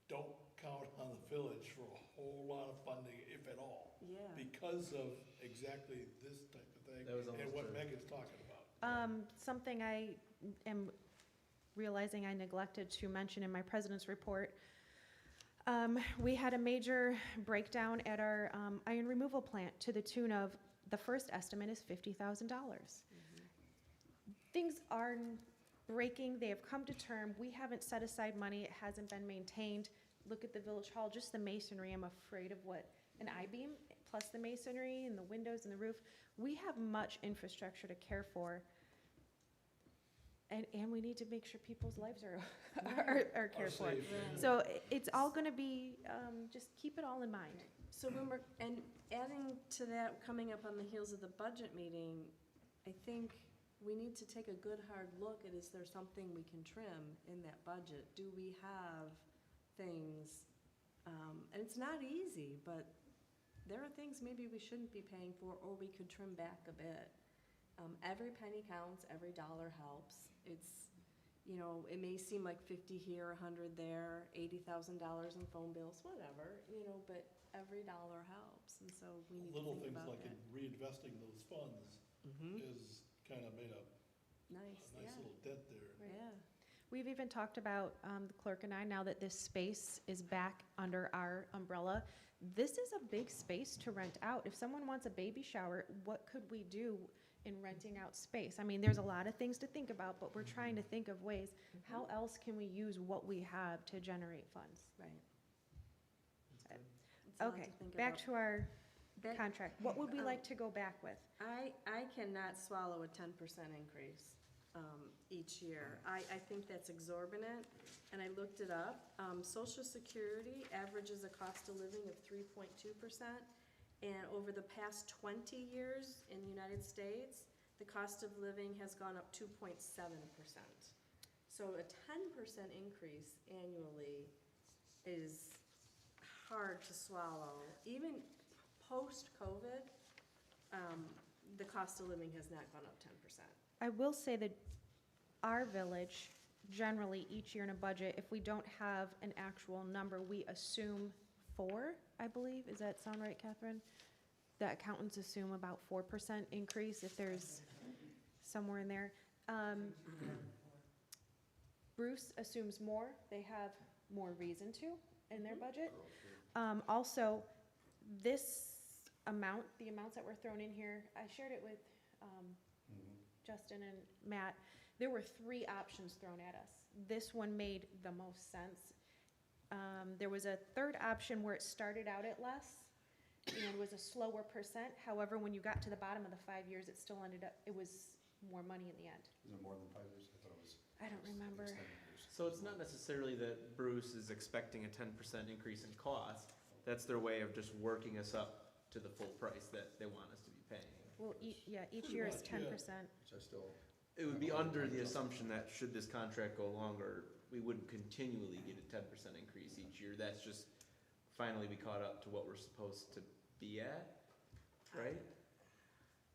don't count on the village for a whole lot of funding, if at all, Yeah, because of exactly this type of thing That was and almost what a- Megan's talking about. Something I am realizing I neglected to mention in my president's report. We had a major breakdown at our iron removal plant to the tune of, the first estimate is $50,000. Things are breaking, they have come to term, we haven't set aside money, it hasn't been maintained. Look at the village hall, just the masonry, I'm afraid of what, an I-beam, plus the masonry and the windows and the roof. We have much infrastructure to care for. And we need to make sure people's lives are cared for. safe. So it's all gonna be, just keep it all in mind. so when we're, and adding to that, coming up on the heels of the budget meeting, I think we need to take a good hard look at, is there something we can trim in that budget? Do we have things, and it's not easy, but there are things maybe we shouldn't be paying for, or we could trim back a bit. Every penny counts, every dollar helps. It's, it may seem like 50 here, 100 there, $80,000 in phone bills, whatever, but every dollar helps, and so we need to Little think things about like that. reinvesting those funds is kind of made a Nice, nice yeah, little dent there. yeah. We've even talked about, the clerk and I, now that this space is back under our umbrella, this is a big space to rent out. If someone wants a baby shower, what could we do in renting out space? I mean, there's a lot of things to think about, but we're trying to think of ways, how else can we use what we have to generate funds? Right. That's good. It's a lot Okay, to think back about. to our That- contract. What would we like to go back with? I cannot swallow a 10% increase each year. I think that's exorbitant, and I looked it up. Social Security averages a cost of living of 3.2%, and over the past 20 years in the United States, the cost of living has gone up 2.7%. So a 10% increase annually is hard to swallow. Even post-COVID, the cost of living has not gone up 10%. I will say that our village, generally, each year in a budget, if we don't have an actual number, we assume 4, I believe. Does that sound right, Catherine? The accountants assume about 4% increase if there's somewhere in there. Bruce assumes more. They have more reason to in their budget. Also, this amount, the amounts that were thrown in here, I shared it with Justin and Matt. There were 3 options thrown at us. This one made the most sense. There was a third option where it started out at less and was a slower percent. However, when you got to the bottom of the 5 years, it still ended up, it was more money in the end. Is it more than 5 years? I thought it was. I don't remember. extended years. So it's not necessarily that Bruce is expecting a 10% increase in cost. That's their way of just working us up to the full price that they want us to be paying. Well, each year is Pretty much, yeah. 10%. Which I still, It would be under the assumption that should this contract go longer, we wouldn't continually get a 10% increase each year. That's just finally we caught up to what we're supposed to be at, right?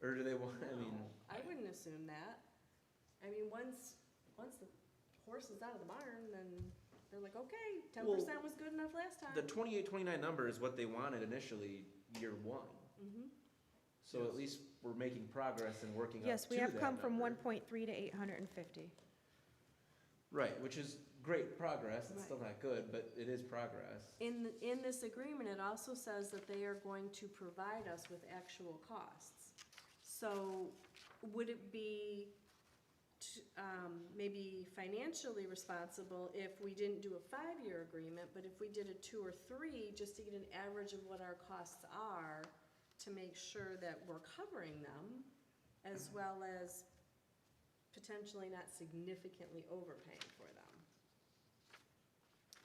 Or do they want, I mean, I wouldn't assume that. I mean, once the horse is out of the barn, then they're like, okay, 10% was good enough last time. the 28, 29 number is what they wanted initially year one. Mhm. So at least we're making progress and working up to that Yes, we have come from number. 1.3 to 850. Right, which is great progress. It's Right. still not good, but it is progress. In this agreement, it also says that they are going to provide us with actual costs. So would it be maybe financially responsible if we didn't do a 5-year agreement, but if we did a 2 or 3, just to get an average of what our costs are, to make sure that we're covering them, as well as potentially not significantly overpaying for them?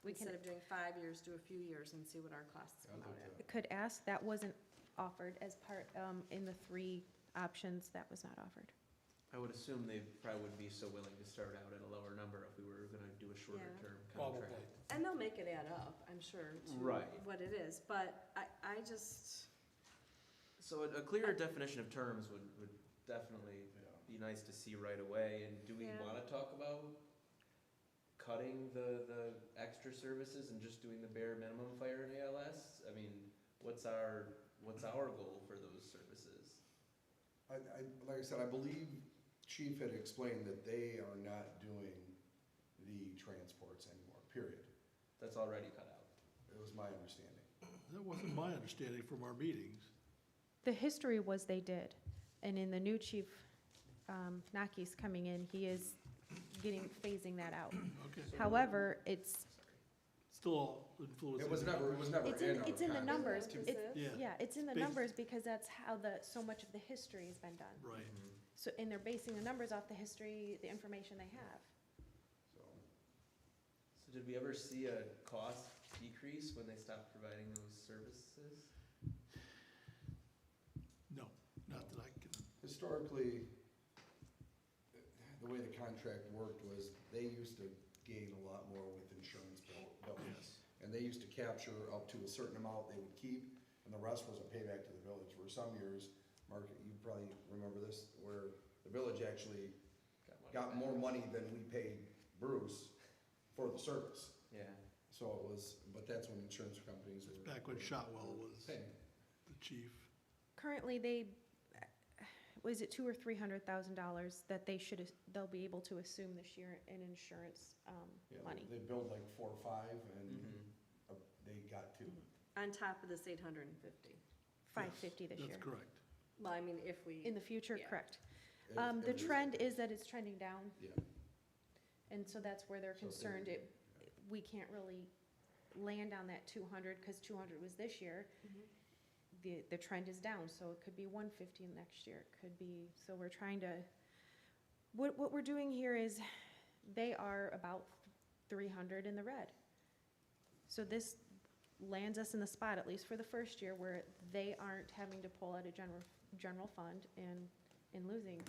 We can- Instead of doing 5 years, do a few years and see what our costs come out at. Could ask, that wasn't offered as part, in the 3 options, that was not offered. I would assume they probably wouldn't be so willing to start out at a lower number if we were gonna do a shorter Yeah. term Probably. contract. And they'll make it add up, I'm sure, to Right. what it is, but I just, So a clearer definition of terms would definitely be nice to see right away. And do we Yeah. wanna talk about cutting the extra services and just doing the bare minimum fire and ALS? I mean, what's our goal for those services? Like I said, I believe Chief had explained that they are not doing the transports anymore, period. That's already cut out. It was my understanding. That wasn't my understanding from our meetings. The history was they did, and in the new chief, Naki's coming in, he is phasing that out. Okay. However, it's, Still all influencing. It was never it's in our it's in the contract. numbers. Isn't It's, that Yeah. yeah, it's in the Basi- numbers because that's how so much of the history has been done. Right. So, and they're basing the numbers off the history, the information they have. So, So did we ever see a cost decrease when they stopped providing those services? No, not that I can. historically, the way the contract worked was they used to gain a lot more with insurance bills. And they used to capture up to a certain amount they would keep, and the rest was a payback to the village. Where some years, Mark, you probably remember this, where the village actually got more money than we paid Bruce for the service. Yeah. So it was, but that's when insurance companies were. Back when Shotwell was Paying. the chief. Currently, was it $200,000 or $300,000 that they'll be able to assume this year in insurance, Yeah, money? They billed like 4 or 5, and they got 2. on top of this 850? 550 this year. That's correct. Well, I mean, if we. In the future, Yeah. correct. If The it is- trend is that it's trending down, Yeah. and so that's where they're So if concerned. they- We can't really land on that 200, because 200 was this year. Mhm. The trend is down, so it could be 150 next year. It could be, so we're trying to, what we're doing here is, they are about 300 in the red. So this lands us in the spot, at least for the first year, where they aren't having to pull out a general fund and losing.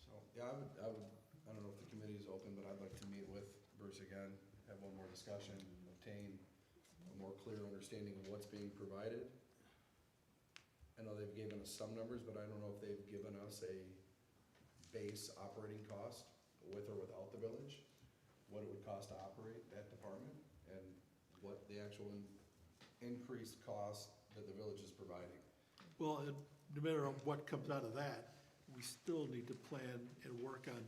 So, yeah, I don't know if the committee's open, but I'd like to meet with Bruce again, have one more discussion, obtain a more clear understanding of what's being provided. I know they've given us some numbers, but I don't know if they've given us a base operating cost with or without the village, what it would cost to operate that department, and what the actual increased cost that the village is providing. Well, no matter what comes out of that, we still need to plan and work on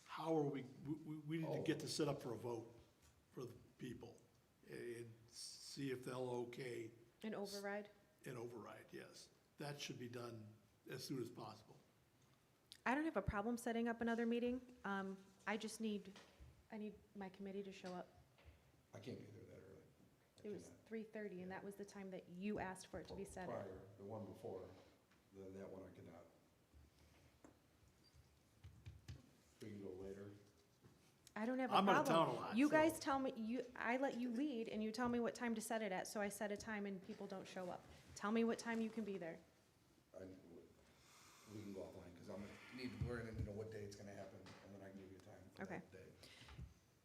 how are we need to get this set up for a vote for the people and see if they'll okay An override? an override, yes. That should be done as soon as possible. I don't have a problem setting up another meeting. I need my committee to show up. I can't be there that early. I It was cannot. 3:30, and that was the time that you asked for it to be set at. Prior, the one before, then that one I could not. We can go later. I don't have a I'm out of problem. town a lot, You so- guys tell me, I let you lead, and you tell me what time to set it at, so I set a time and people don't show up. Tell me what time you can be there. I, we can go offline, because we're gonna need to know what day it's gonna happen, and then I can give you a time for Okay. that day.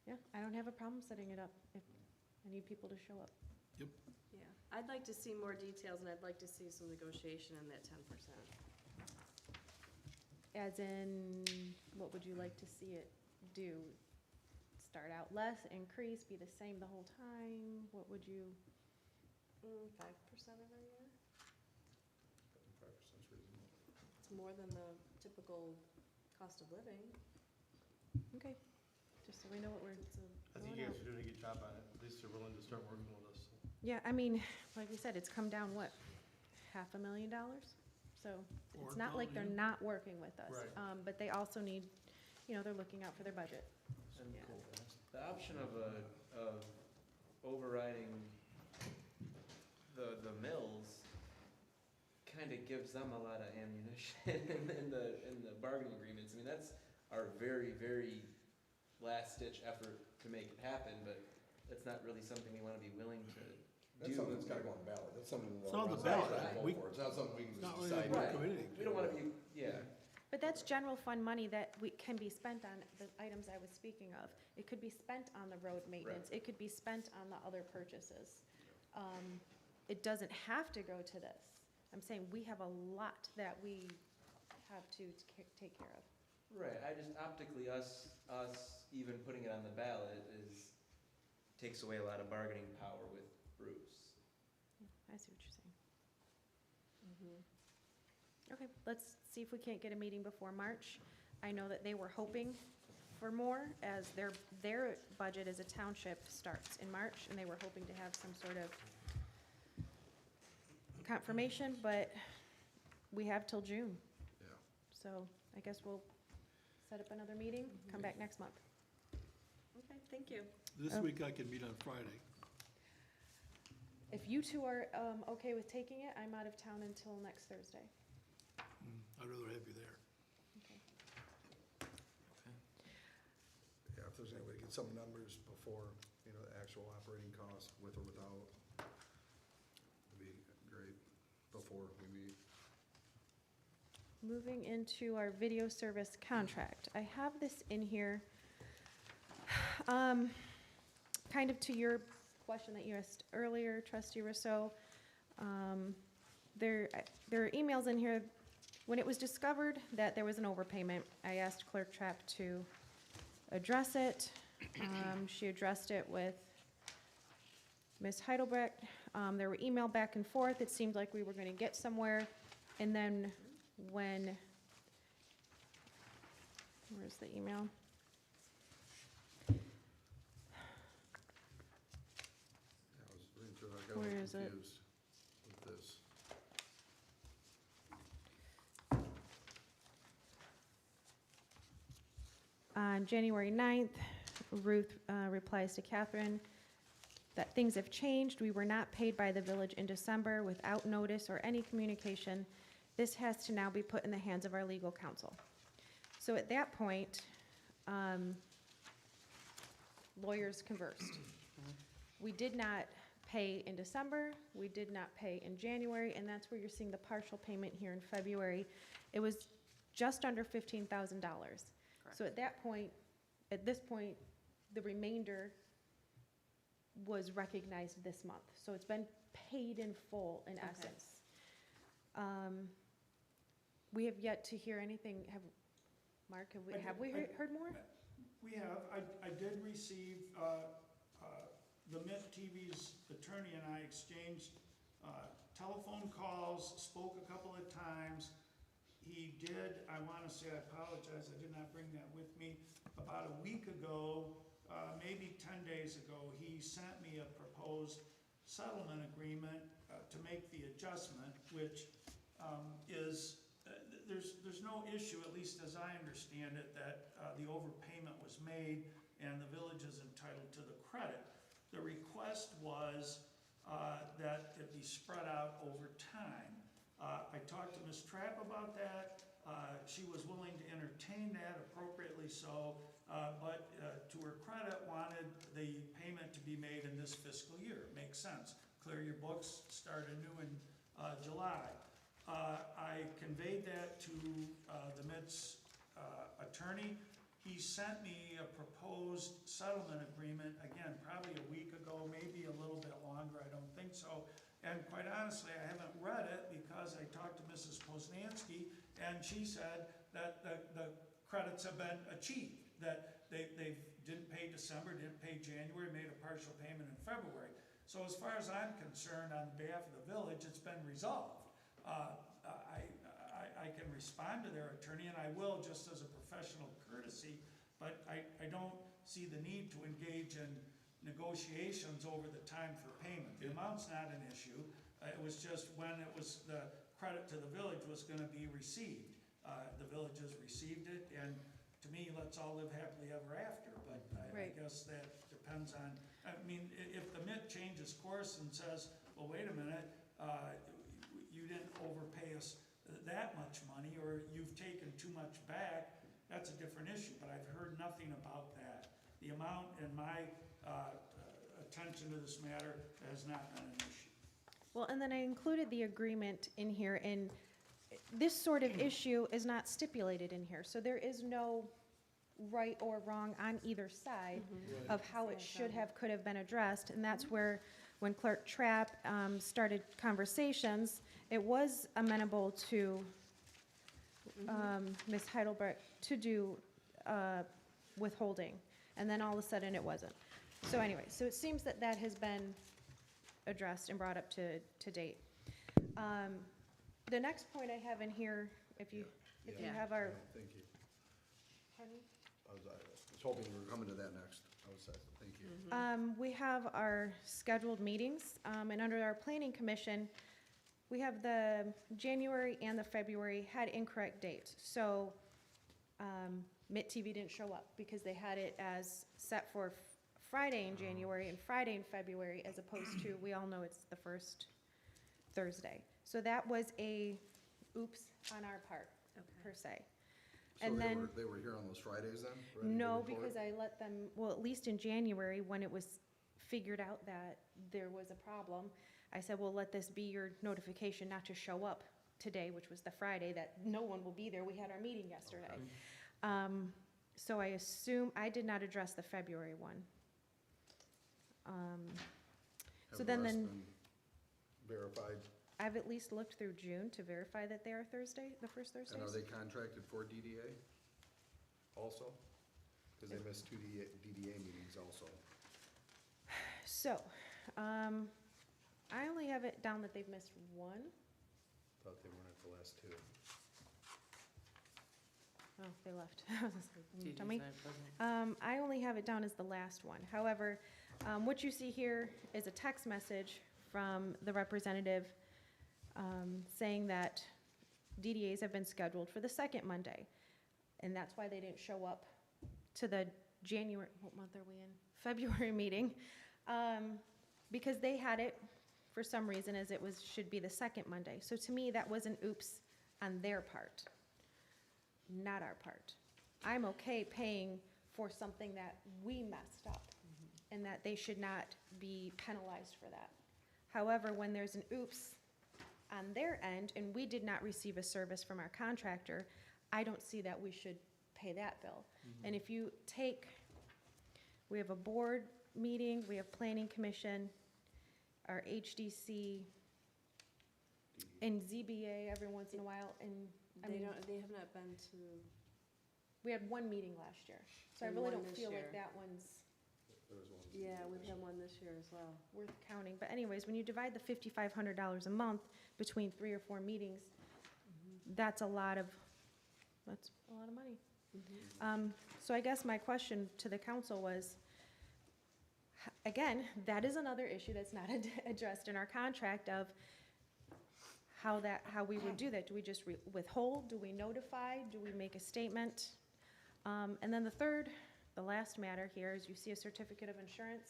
Yeah, I don't have a problem setting it up if I need people to show up. Yeah, I'd like to see more details, and I'd like to see some negotiation on that 10%. As in, what would you like to see it do? Start out less, increase, be the same the whole time? What would you? 5% of our year? 5% is reasonable. It's more than the typical cost of living. Okay, just so we know what we're. I think you guys are doing a good job on it. At least they're willing to start working with us. Yeah, I mean, like we said, it's come down, what, $500,000? So Or it's not like they're $1 million. not working with us. Right. But they also need, they're looking out for their budget. And Yeah. the option of overriding the mills kind of gives them a lot of ammunition in the bargaining agreements. I mean, that's our very, very last ditch effort to make it happen, but that's not really something we want to be willing to That's do. something that's gotta go on the ballot, that's something. It's on the ballot. It's not something we can Not just really decide. work Right. committee. We don't want to be, yeah. But that's general fund money that can be spent on the items I was speaking of. It could be spent on the road maintenance. It could be spent on the other purchases. It doesn't have to go to this. I'm saying we have a lot that we have to take care of. Right, I just optically, us even putting it on the ballot takes away a lot of bargaining power with Bruce. Yeah, I see what you're saying. Okay, let's see if we can't get a meeting before March. I know that they were hoping for more, as their budget as a township starts in March, and they were hoping to have some sort of confirmation, but we have till June. Yeah. So I guess we'll set up another meeting, come back next month. Okay, thank you. This Oh. week I can meet on Friday. If you two are okay with taking it, I'm out of town until next Thursday. I'd rather have you there. Yeah, if there's any way to get some numbers before, the actual operating cost with or without, would be great before we meet. Moving into our video service contract. I have this in here, kind of to your question that you asked earlier, Trustee Rousseau. There are emails in here. When it was discovered that there was an overpayment, I asked Clerk Trapp to address it. She addressed it with Ms. Heidelbrecht. There were email back and forth. It seemed like we were going to get somewhere. And then when, where's the email? Yeah, I was reading through, I got a Where little is it? confused with this. On January 9th, Ruth replies to Catherine that things have changed. We were not paid by the village in December without notice or any communication. This has to now be put in the hands of our legal counsel. So at that point, lawyers conversed. We did not pay in December, we did not pay in January, and that's where you're seeing the partial payment here in February. It was just under $15,000. So at this point, the remainder was recognized this month. So it's been paid in full, in essence. We have yet to hear anything. Mark, have we heard more? We have. I did receive, the Mitt TV's attorney and I exchanged telephone calls, spoke a couple of times. He did, I want to say, I apologize, I did not bring that with me. About a week ago, maybe 10 days ago, he sent me a proposed settlement agreement to make the adjustment, which is, there's no issue, at least as I understand it, that the overpayment was made and the village is entitled to the credit. The request was that it be spread out over time. I talked to Ms. Trapp about that. She was willing to entertain that, appropriately so, but to her credit, wanted the payment to be made in this fiscal year. Makes sense. Clear your books, start anew in July. I can conveyed that to the Mitt's attorney. He sent me a proposed settlement agreement, again, probably a week ago, maybe a little bit longer, I don't think so. And quite honestly, I haven't read it because I talked to Mrs. Poznanski, and she said that the credits have been achieved, that they didn't pay December, didn't pay January, made a partial payment in February. So as far as I'm concerned, on behalf of the village, it's been resolved. I can respond to their attorney, and I will, just as a professional courtesy, but I don't see the need to engage in negotiations over the time for payment. The amount's not an issue. It was just when it was, the credit to the village was gonna be received. The village has received it, and to me, let's all live happily ever after, but I Right. guess that depends on, I mean, if the Mitt changes course and says, well, wait a minute, you didn't overpay us that much money, or you've taken too much back, that's a different issue, but I've heard nothing about that. The amount in my attention to this matter has not been an issue. Well, and then I included the agreement in here, and this sort of issue is not stipulated in here, so there is no right or wrong on either side of how it should have, could have been addressed, and that's where, when Clerk Trapp started conversations, it was amenable to Ms. Heidelberg to do withholding, and then all of a sudden it wasn't. So anyway, so it seems that that has been addressed and brought up to date. The next point I have in here, if you have our, Thank you. pardon? I was hoping we were coming to that next. Thank you. We have our scheduled meetings, and under our planning commission, we have the January and the February had incorrect dates. So, mitttv didn't show up because they had it as set for Friday in January and Friday in February, as opposed to, we all know it's the first Thursday. So that was a oops on our part, per se. So And then, they were here on those Fridays then? ready to no, report? because I let them, well, at least in January, when it was figured out that there was a problem, I said, well, let this be your notification not to show up today, which was the Friday, that no one will be there. We had our meeting yesterday. So I assume, I did not address the February one. Have So the then, rest been verified? I've at least looked through June to verify that they are Thursday, the first And are Thursdays. they contracted for DDA also? Because they missed 2 DDA meetings also. So, I only have it down that they've missed one. Thought they weren't at the last 2. Oh, they left. I was just like, TD's tell me. not present. I only have it down as the last one. However, what you see here is a text message from the representative saying that DDAs have been scheduled for the second Monday. And that's why they didn't show up to the January, what month are we in? February meeting. Because they had it for some reason as it was, should be the second Monday. So to me, that was an oops on their part, not our part. I'm okay paying for something that we messed up and that they should not be penalized for that. However, when there's an oops on their end and we did not receive a service from our contractor, I don't see that we should pay that bill. And if you take, we have a board meeting, we have planning commission, our HDC, and ZBA every once in a while, and I mean, They have not been to, we had one meeting last year, so I And really one don't this feel year. like that one's There was one. yeah, we've had one this year as well. worth counting. But anyways, when you divide the $5,500 a month between 3 or 4 meetings, that's a lot of money. So I guess my question to the council was, again, that is another issue that's not addressed in our contract of how we would do that. Do we just withhold? Do we notify? Do we make a statement? And then the last matter here is you see a certificate of insurance.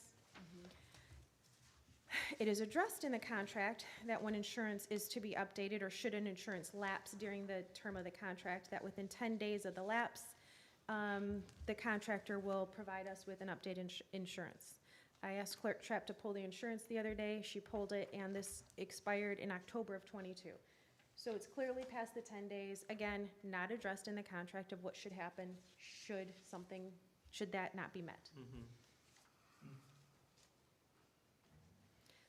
It is addressed in the contract that when insurance is to be updated, or should an insurance lapse during the term of the contract, that within 10 days of the lapse, the contractor will provide us with an updated insurance. I asked Clerk Trapp to pull the insurance the other day. She pulled it, and this expired in October of '22. So it's clearly past the 10 days, again, not addressed in the contract of what should happen should that not be met.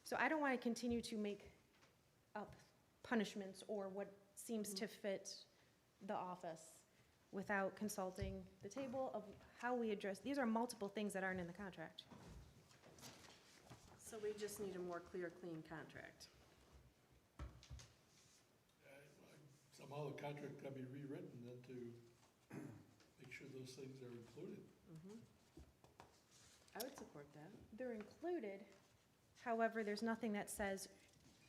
So I don't want to continue to make up punishments or what seems to fit the office without consulting the table of how we address, these are multiple things that aren't in the contract. So we just need a more clear, clean contract. Somehow the contract can be rewritten then to make sure those things are included. I would support that. They're included, however, there's nothing that says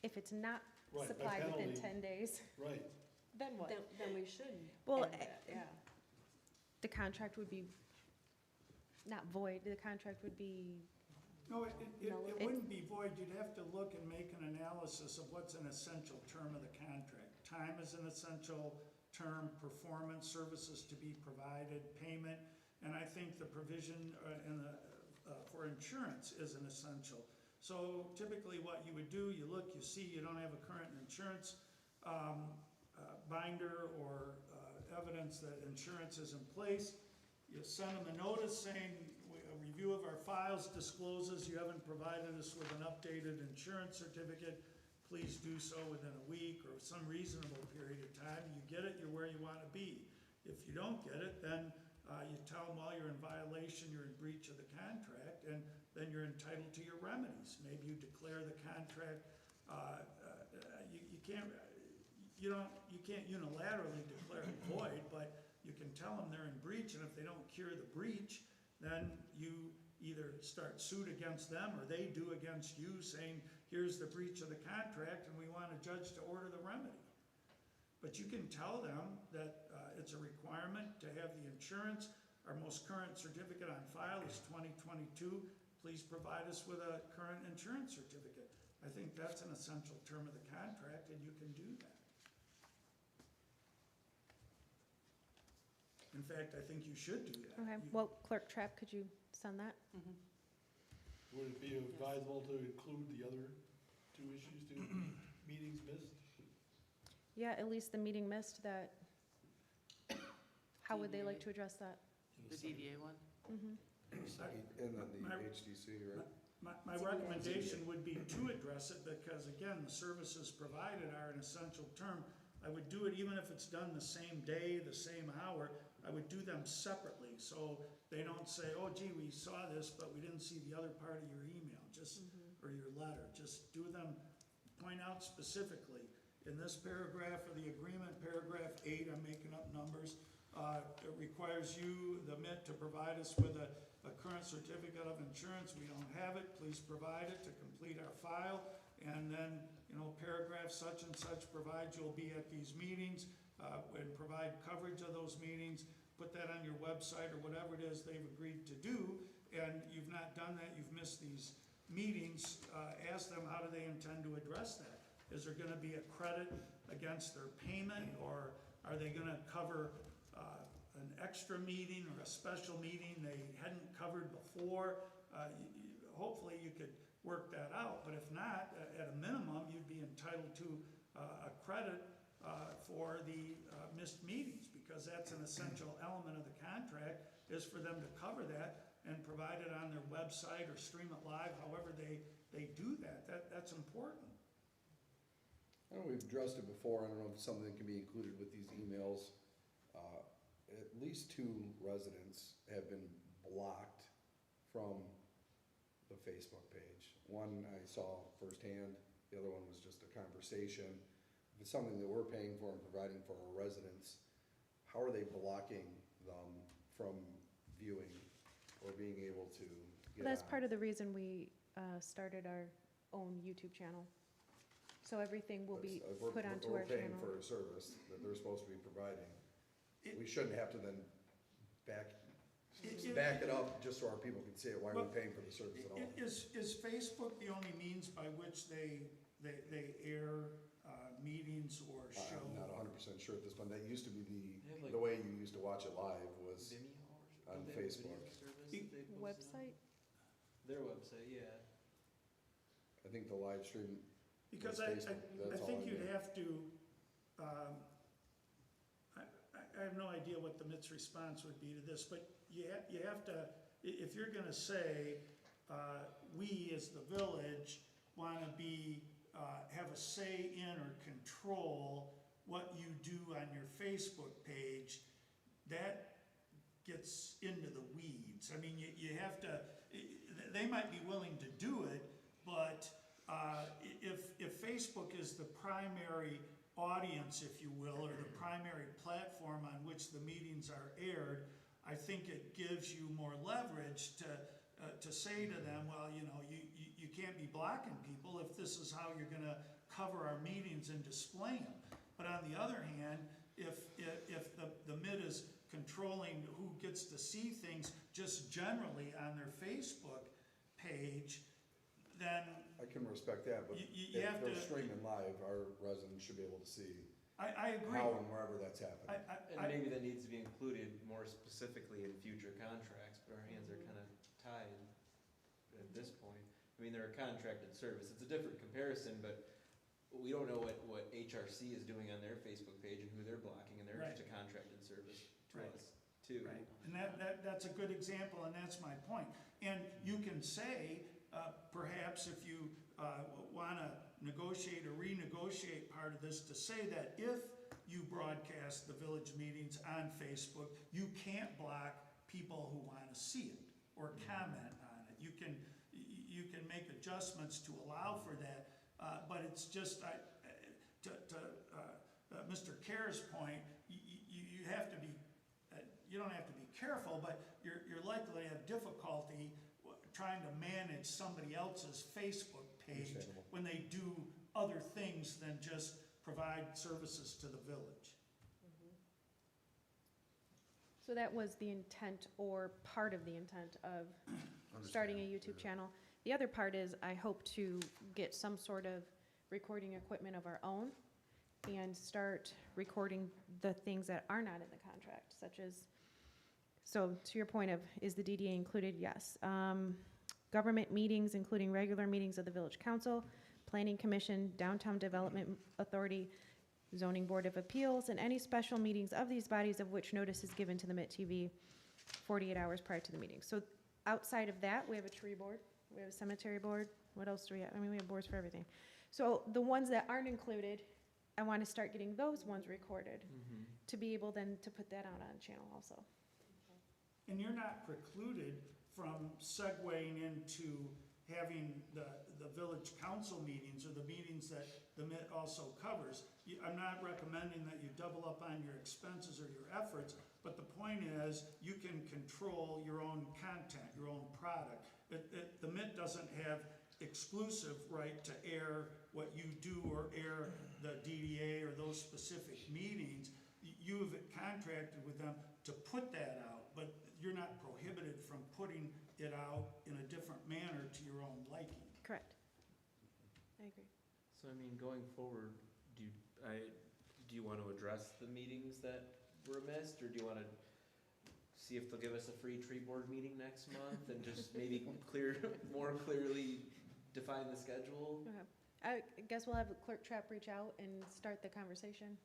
if it's not Right, by supplied within penalty. 10 days, Right. then what? Then we should Well, add that, yeah. The contract would be not void, the contract would be, No, No, it it- wouldn't be void. You'd have to look and make an analysis of what's an essential term of the contract. Time is an essential term, performance, services to be provided, payment, and I think the provision for insurance is an essential. So typically what you would do, you look, you see you don't have a current insurance binder or evidence that insurance is in place. You send them a notice saying, a review of our files discloses you haven't provided us with an updated insurance certificate. Please do so within a week or some reasonable period of time. You get it, you're where you want to be. If you don't get it, then you tell them, well, you're in violation, you're in breach of the contract, and then you're entitled to your remedies. Maybe you declare the contract, you can't unilaterally declare it void, but you can tell them they're in breach, and if they don't cure the breach, then you either start suit against them or they do against you saying, here's the breach of the contract and we want a judge to order the remedy. But you can tell them that it's a requirement to have the insurance. Our most current certificate on file is 2022. Please provide us with a current insurance certificate. I think that's an essential term of the contract and you can do that. In fact, I think you should do that. okay, You- well, Clerk Trapp, could you send that? Would it be advisable to include the other two issues, to meetings missed? Yeah, at least the meeting missed that, how would they like to address that? in The second? DDA one? Mhm. And then the My- HDC, right? My recommendation would be to address it, because again, the services provided are an essential term. I would do it even if it's done the same day, the same hour, I would do them separately, so they don't say, oh gee, we saw this, but we didn't see the other part of your email, just, or your letter. Just do them, point out specifically, in this paragraph of the agreement, paragraph 8, I'm making up numbers, it requires you, the Mitt, to provide us with a current certificate of insurance. We don't have it, please provide it to complete our file. And then, paragraph such and such provides you'll be at these meetings, and provide coverage of those meetings. Put that on your website or whatever it is they've agreed to do, and you've not done that, you've missed these meetings. Ask them, how do they intend to address that? Is there gonna be a credit against their payment, or are they gonna cover an extra meeting or a special meeting they hadn't covered before? Hopefully you could work that out, but if not, at a minimum, you'd be entitled to a credit for the missed meetings, because that's an essential element of the contract, is for them to cover that and provide it on their website or stream it live, however they do that. That's important. I know we've addressed it before, I don't know if it's something that can be included with these emails. At least 2 residents have been blocked from the Facebook page. One I saw firsthand, the other one was just a conversation. If it's something that we're paying for and providing for our residents, how are they blocking them from viewing or being able to get That's on? part of the reason we started our own YouTube channel. So everything will be put onto our We're paying channel. for a service that they're supposed to be providing. We shouldn't have to then back it up just so our people can see it. Why are we paying for the service at all? Is Facebook the only means by which they air meetings or show? I'm not 100% sure at this point. That used to be the way you used to watch it live was on Facebook. Website? Their website, yeah. I think the live stream. Because is I Facebook. That's all think I you'd know. have to I have no idea what the Mitt's response would be to this, but you have to, if you're gonna say, we as the village wanna be, have a say in or control what you do on your Facebook page, that gets into the weeds. I mean, you have to, they might be willing to do it, but if Facebook is the primary audience, if you will, or the primary platform on which the meetings are aired, I think it gives you more leverage to say to them, well, you know, you can't be blocking people if this is how you're gonna cover our meetings and display them. But on the other hand, if the MIT is controlling who gets to see things just generally on their Facebook page, then I can respect that, but you if have they're to. streaming live, our residents should be able to see I agree. how and wherever that's happening. And maybe that needs to be included more specifically in future contracts, but our hands are kind of tied at this point. I mean, they're a contracted service. It's a different comparison, but we don't know what HRC is doing on their Facebook page and who they're blocking, and they're just a contracted service to Right. us too. Right, and that's a good example, and that's my point. And you can say, perhaps if you wanna negotiate or renegotiate part of this, to say that if you broadcast the village meetings on Facebook, you can't block people who wanna see it or comment on it. You can make adjustments to allow for that, but it's just, to Mr. Kerr's point, you have to be, you don't have to be careful, but you're likely to have difficulty trying to manage somebody else's Facebook page when they do other things than just provide services to the village. So that was the intent, or part of the intent of starting a YouTube channel. The other part is I hope to get some sort of recording equipment of our own and start recording the things that are not in the contract, such as, so to your point of, is the DDA included? Yes. Government meetings, including regular meetings of the Village Council, Planning Commission, Downtown Development Authority, Zoning Board of Appeals, and any special meetings of these bodies of which notice is given to the Mitt TV 48 hours prior to the meeting. So outside of that, we have a tree board, we have a cemetery board. What else do we have? I mean, we have boards for everything. So the ones that aren't included, I want to start getting those ones recorded to be able then to put that out on channel also. And you're not precluded from segueing into having the village council meetings or the meetings that the MIT also covers. I'm not recommending that you double up on your expenses or your efforts, but the point is you can control your own content, your own product. The MIT doesn't have exclusive right to air what you do or air the DDA or those specific meetings. You've contracted with them to put that out, but you're not prohibited from putting it out in a different manner to your own liking. Correct. I agree. So I mean, going forward, do you want to address the meetings that were missed, or do you want to see if they'll give us a free tree board meeting next month and just maybe more clearly define the schedule? Okay. I guess we'll have Clerk Trapp reach out and start the conversation.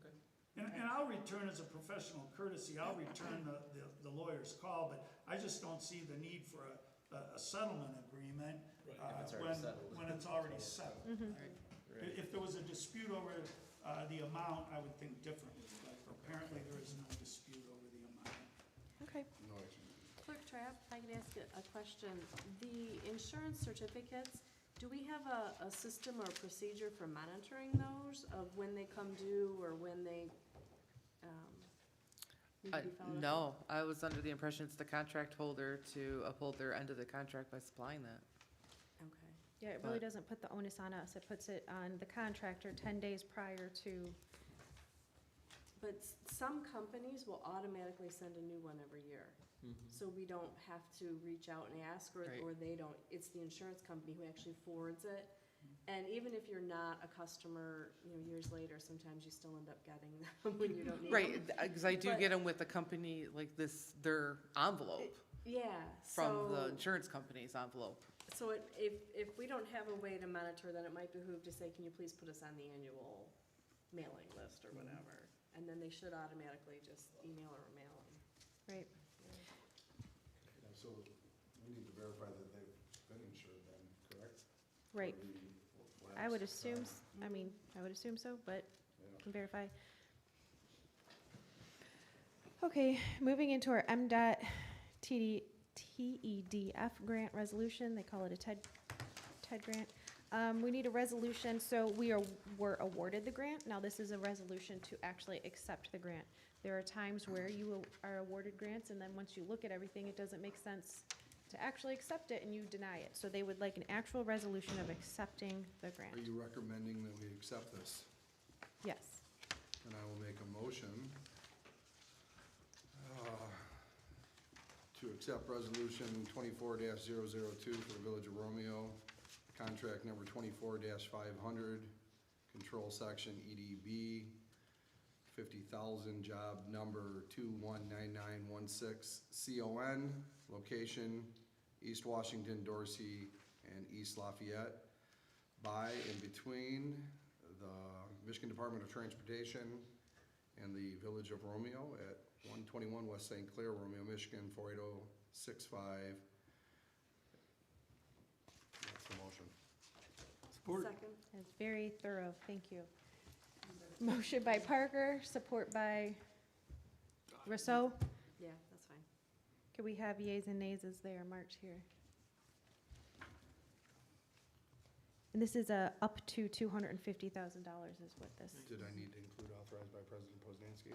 Okay. And I'll return as a professional courtesy, I'll return the lawyer's call, but I just don't see the need for a settlement agreement when it's already settled. Right. If there was a dispute over the amount, I would think differently, but apparently there is no dispute over the amount. Okay. No action. Clerk Trapp, if I could ask a question. The insurance certificates, do we have a system or procedure for monitoring those of when they come due or when they need to be followed up? No, I was under the impression it's the contract holder to uphold their end of the contract by supplying that. Okay. Yeah, it really But- doesn't put the onus on us. It puts it on the contractor 10 days prior to. But some companies will automatically send a new one every year. So we don't have to reach out and ask, or they don't, it's the insurance company who actually forwards it. And even if you're not a customer, years later, sometimes you still end up getting them when you don't need them. Right, because I do But- get them with a company like this, their envelope Yeah, from the so, insurance company's envelope. so if we don't have a way to monitor, then it might behoove to say, can you please put us on the annual mailing list or whatever. And then they should automatically just email or mail them. Right. Yeah, so we need to verify that they've been insured then, correct? Right. For the I would lapsed assume, time. I would assume so, but Yeah. can verify. Okay, moving into our MDOT TEDF grant resolution. They call it a TED grant. We need a resolution, so were awarded the grant. Now, this is a resolution to actually accept the grant. There are times where you are awarded grants, and then once you look at everything, it doesn't make sense to actually accept it, and you deny it. So they would like an actual resolution of accepting the grant. Are you recommending that we accept this? Yes. And I will make a motion to accept resolution 24-002 for the Village of Romeo, contract number 24-500, control section EDB, 50,000, job number 219916, CON, location East Washington, Dorsey, and East Lafayette, by and between the Michigan Department of Transportation and the Village of Romeo at 121 West St. Clair, Romeo, Michigan, 48065. That's the motion. Support. Second. That's very thorough, thank you. Motion by Parker, support by Rousseau. Yeah, that's fine. Could we have yeas and nays as they are marked here? And this is up to $250,000 is what this. Did I need to include authorized by President Poznanski?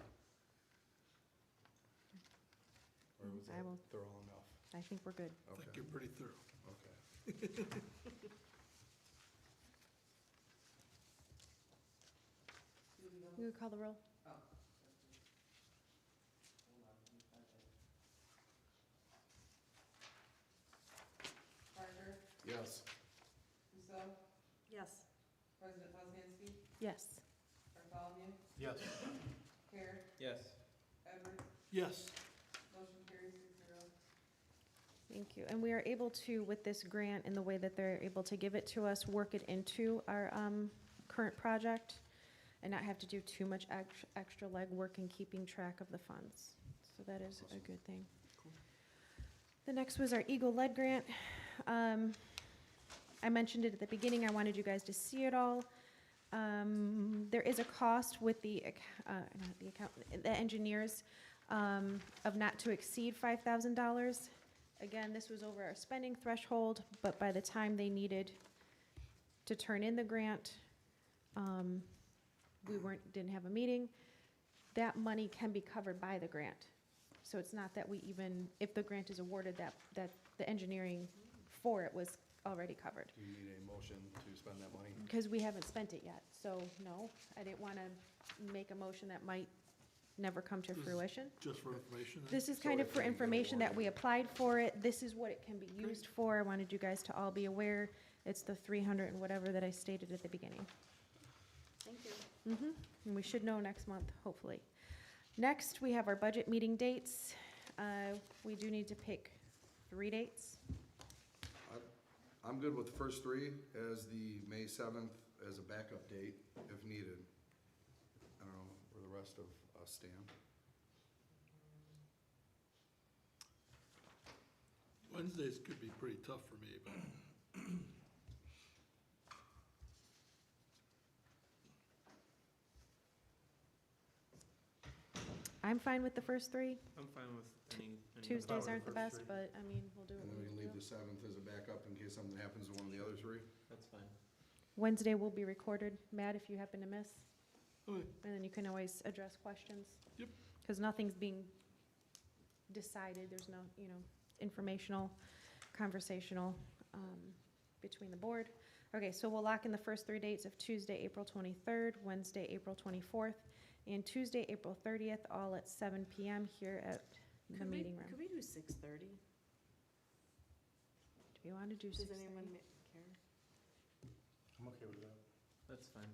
Or was I that will- thorough enough? I think we're good. I think Okay, you're pretty thorough. okay. You would call the roll? Parker, Yes. Rousseau, Yes. President Poznanski, Yes. Bartholomew, Yes. Care, Yes. Edwards, Yes. motion carries 6-0. Thank you. And we are able to, with this grant and the way that they're able to give it to us, work it into our current project and not have to do too much extra legwork in keeping track of the funds. So that is a good thing. The next was our Eagle Lead grant. I mentioned it at the beginning. I wanted you guys to see it all. There is a cost with the engineers of not to exceed $5,000. Again, this was over our spending threshold, but by the time they needed to turn in the grant, we didn't have a meeting. That money can be covered by the grant. So it's not that we even, if the grant is awarded, that the engineering for it was already covered. Do you need a motion to spend that money? Because we haven't spent it yet, so no, I didn't want to make a motion that might never come to This is fruition. Just for information. then? This is So kind of if for we get information that awarded- we applied for it. This is what it can be used for. I wanted you guys to all be aware. It's the 300 and whatever that I stated at the beginning. Thank you. And we should know next month, hopefully. Next, we have our budget meeting dates. We do need to pick 3 dates. I'm good with the first three as the May 7th as a backup date if needed. I don't know where the rest of us stand. Wednesdays could be pretty tough for me, but I'm fine with the first 3. I'm fine with any. Tuesdays aren't the first best, 3. but I mean, we'll do And what then we we can can leave do. the 7th as a backup in case something happens to one of the other 3. That's fine. Wednesday will be recorded, Matt, if you happen to miss. okay. And then you can always address questions. Yep. Because nothing's being decided, there's no, informational, conversational, between the board. Okay, so we'll lock in the first 3 dates of Tuesday, April 23rd, Wednesday, April 24th, and Tuesday, April 30th, all at 7 PM here at the meeting room. Could we do 6:30? Do you want to do Does 6:30? anyone care? I'm okay with that. That's fine.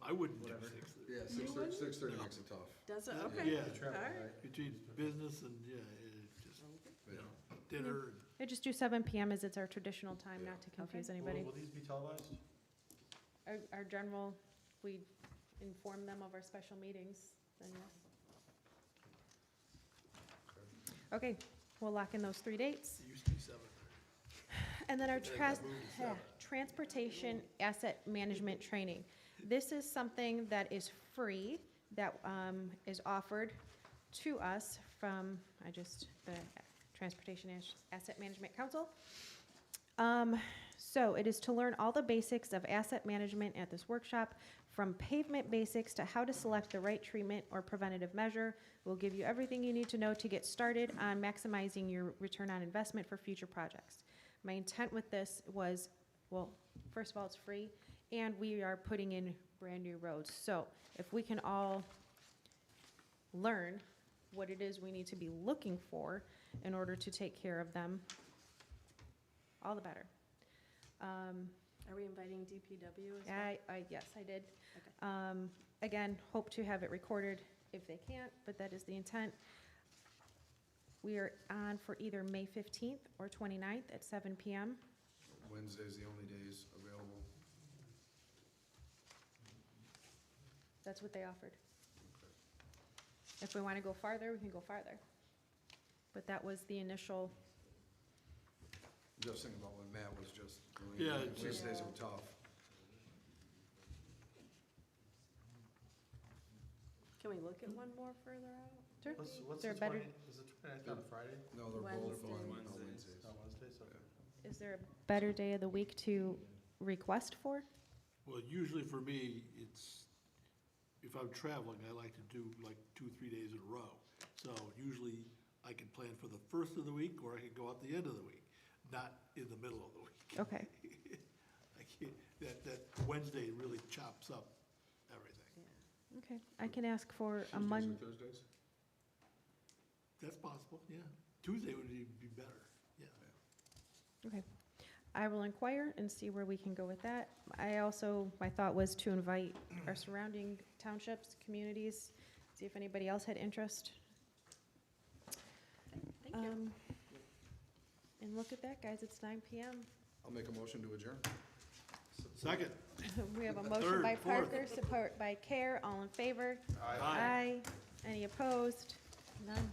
I wouldn't do Whatever. 6:30. Yeah, 6:30 makes it tough. Does it? Yeah. Okay. Yeah. All right. Between business and, yeah, it just, dinner and Yeah, just do 7 PM as it's our traditional time, Yeah. not to confuse Okay. anybody. Will these be televised? Our general, we inform them of our special meetings, then yes. Okay, we'll lock in those 3 dates. It used to be 7. And then our Then it got moved to 7. transportation asset management training. This is something that is free, that is offered to us from, the Transportation Asset Management Council. So it is to learn all the basics of asset management at this workshop, from pavement basics to how to select the right treatment or preventative measure. We'll give you everything you need to know to get started on maximizing your return on investment for future projects. My intent with this was, well, first of all, it's free, and we are putting in brand-new roads. So if we can all learn what it is we need to be looking for in order to take care of them, all the better. Are we inviting DPW as well? Yes, I did. Okay. Again, hope to have it recorded if they can't, but that is the intent. We are on for either May 15th or 29th at 7 PM. Wednesday's the only days available. That's what they offered. If we want to go farther, we can go farther. But that was the initial, Just thinking about what Matt was just. Yeah, it's just- Wednesdays are tough. Can we look at one more further out? sure. What's there the a better- 20, is the 29th on a Friday? No, they're both on Wednesdays. Wednesdays. On Wednesdays, okay. Is there a better day of the week to request for? Well, usually for me, it's, if I'm traveling, I like to do like 2-3 days in a row. So usually I can plan for the first of the week, or I can go out the end of the week, not in the middle of the week. Okay. I can't, that Wednesday really chops up everything. Okay, I can ask for a Tuesdays Monday. or Thursdays? That's possible, yeah. Tuesday would even be better, yeah. Okay. I will inquire and see where we can go with that. My thought was to invite our surrounding townships, communities, see if anybody else had interest. Thank you. And look at that, guys, it's 9 PM. I'll make a motion to adjourn. Second. We have a motion Third, by fourth. Parker, support by Care, all in favor? Aye. Any opposed? None.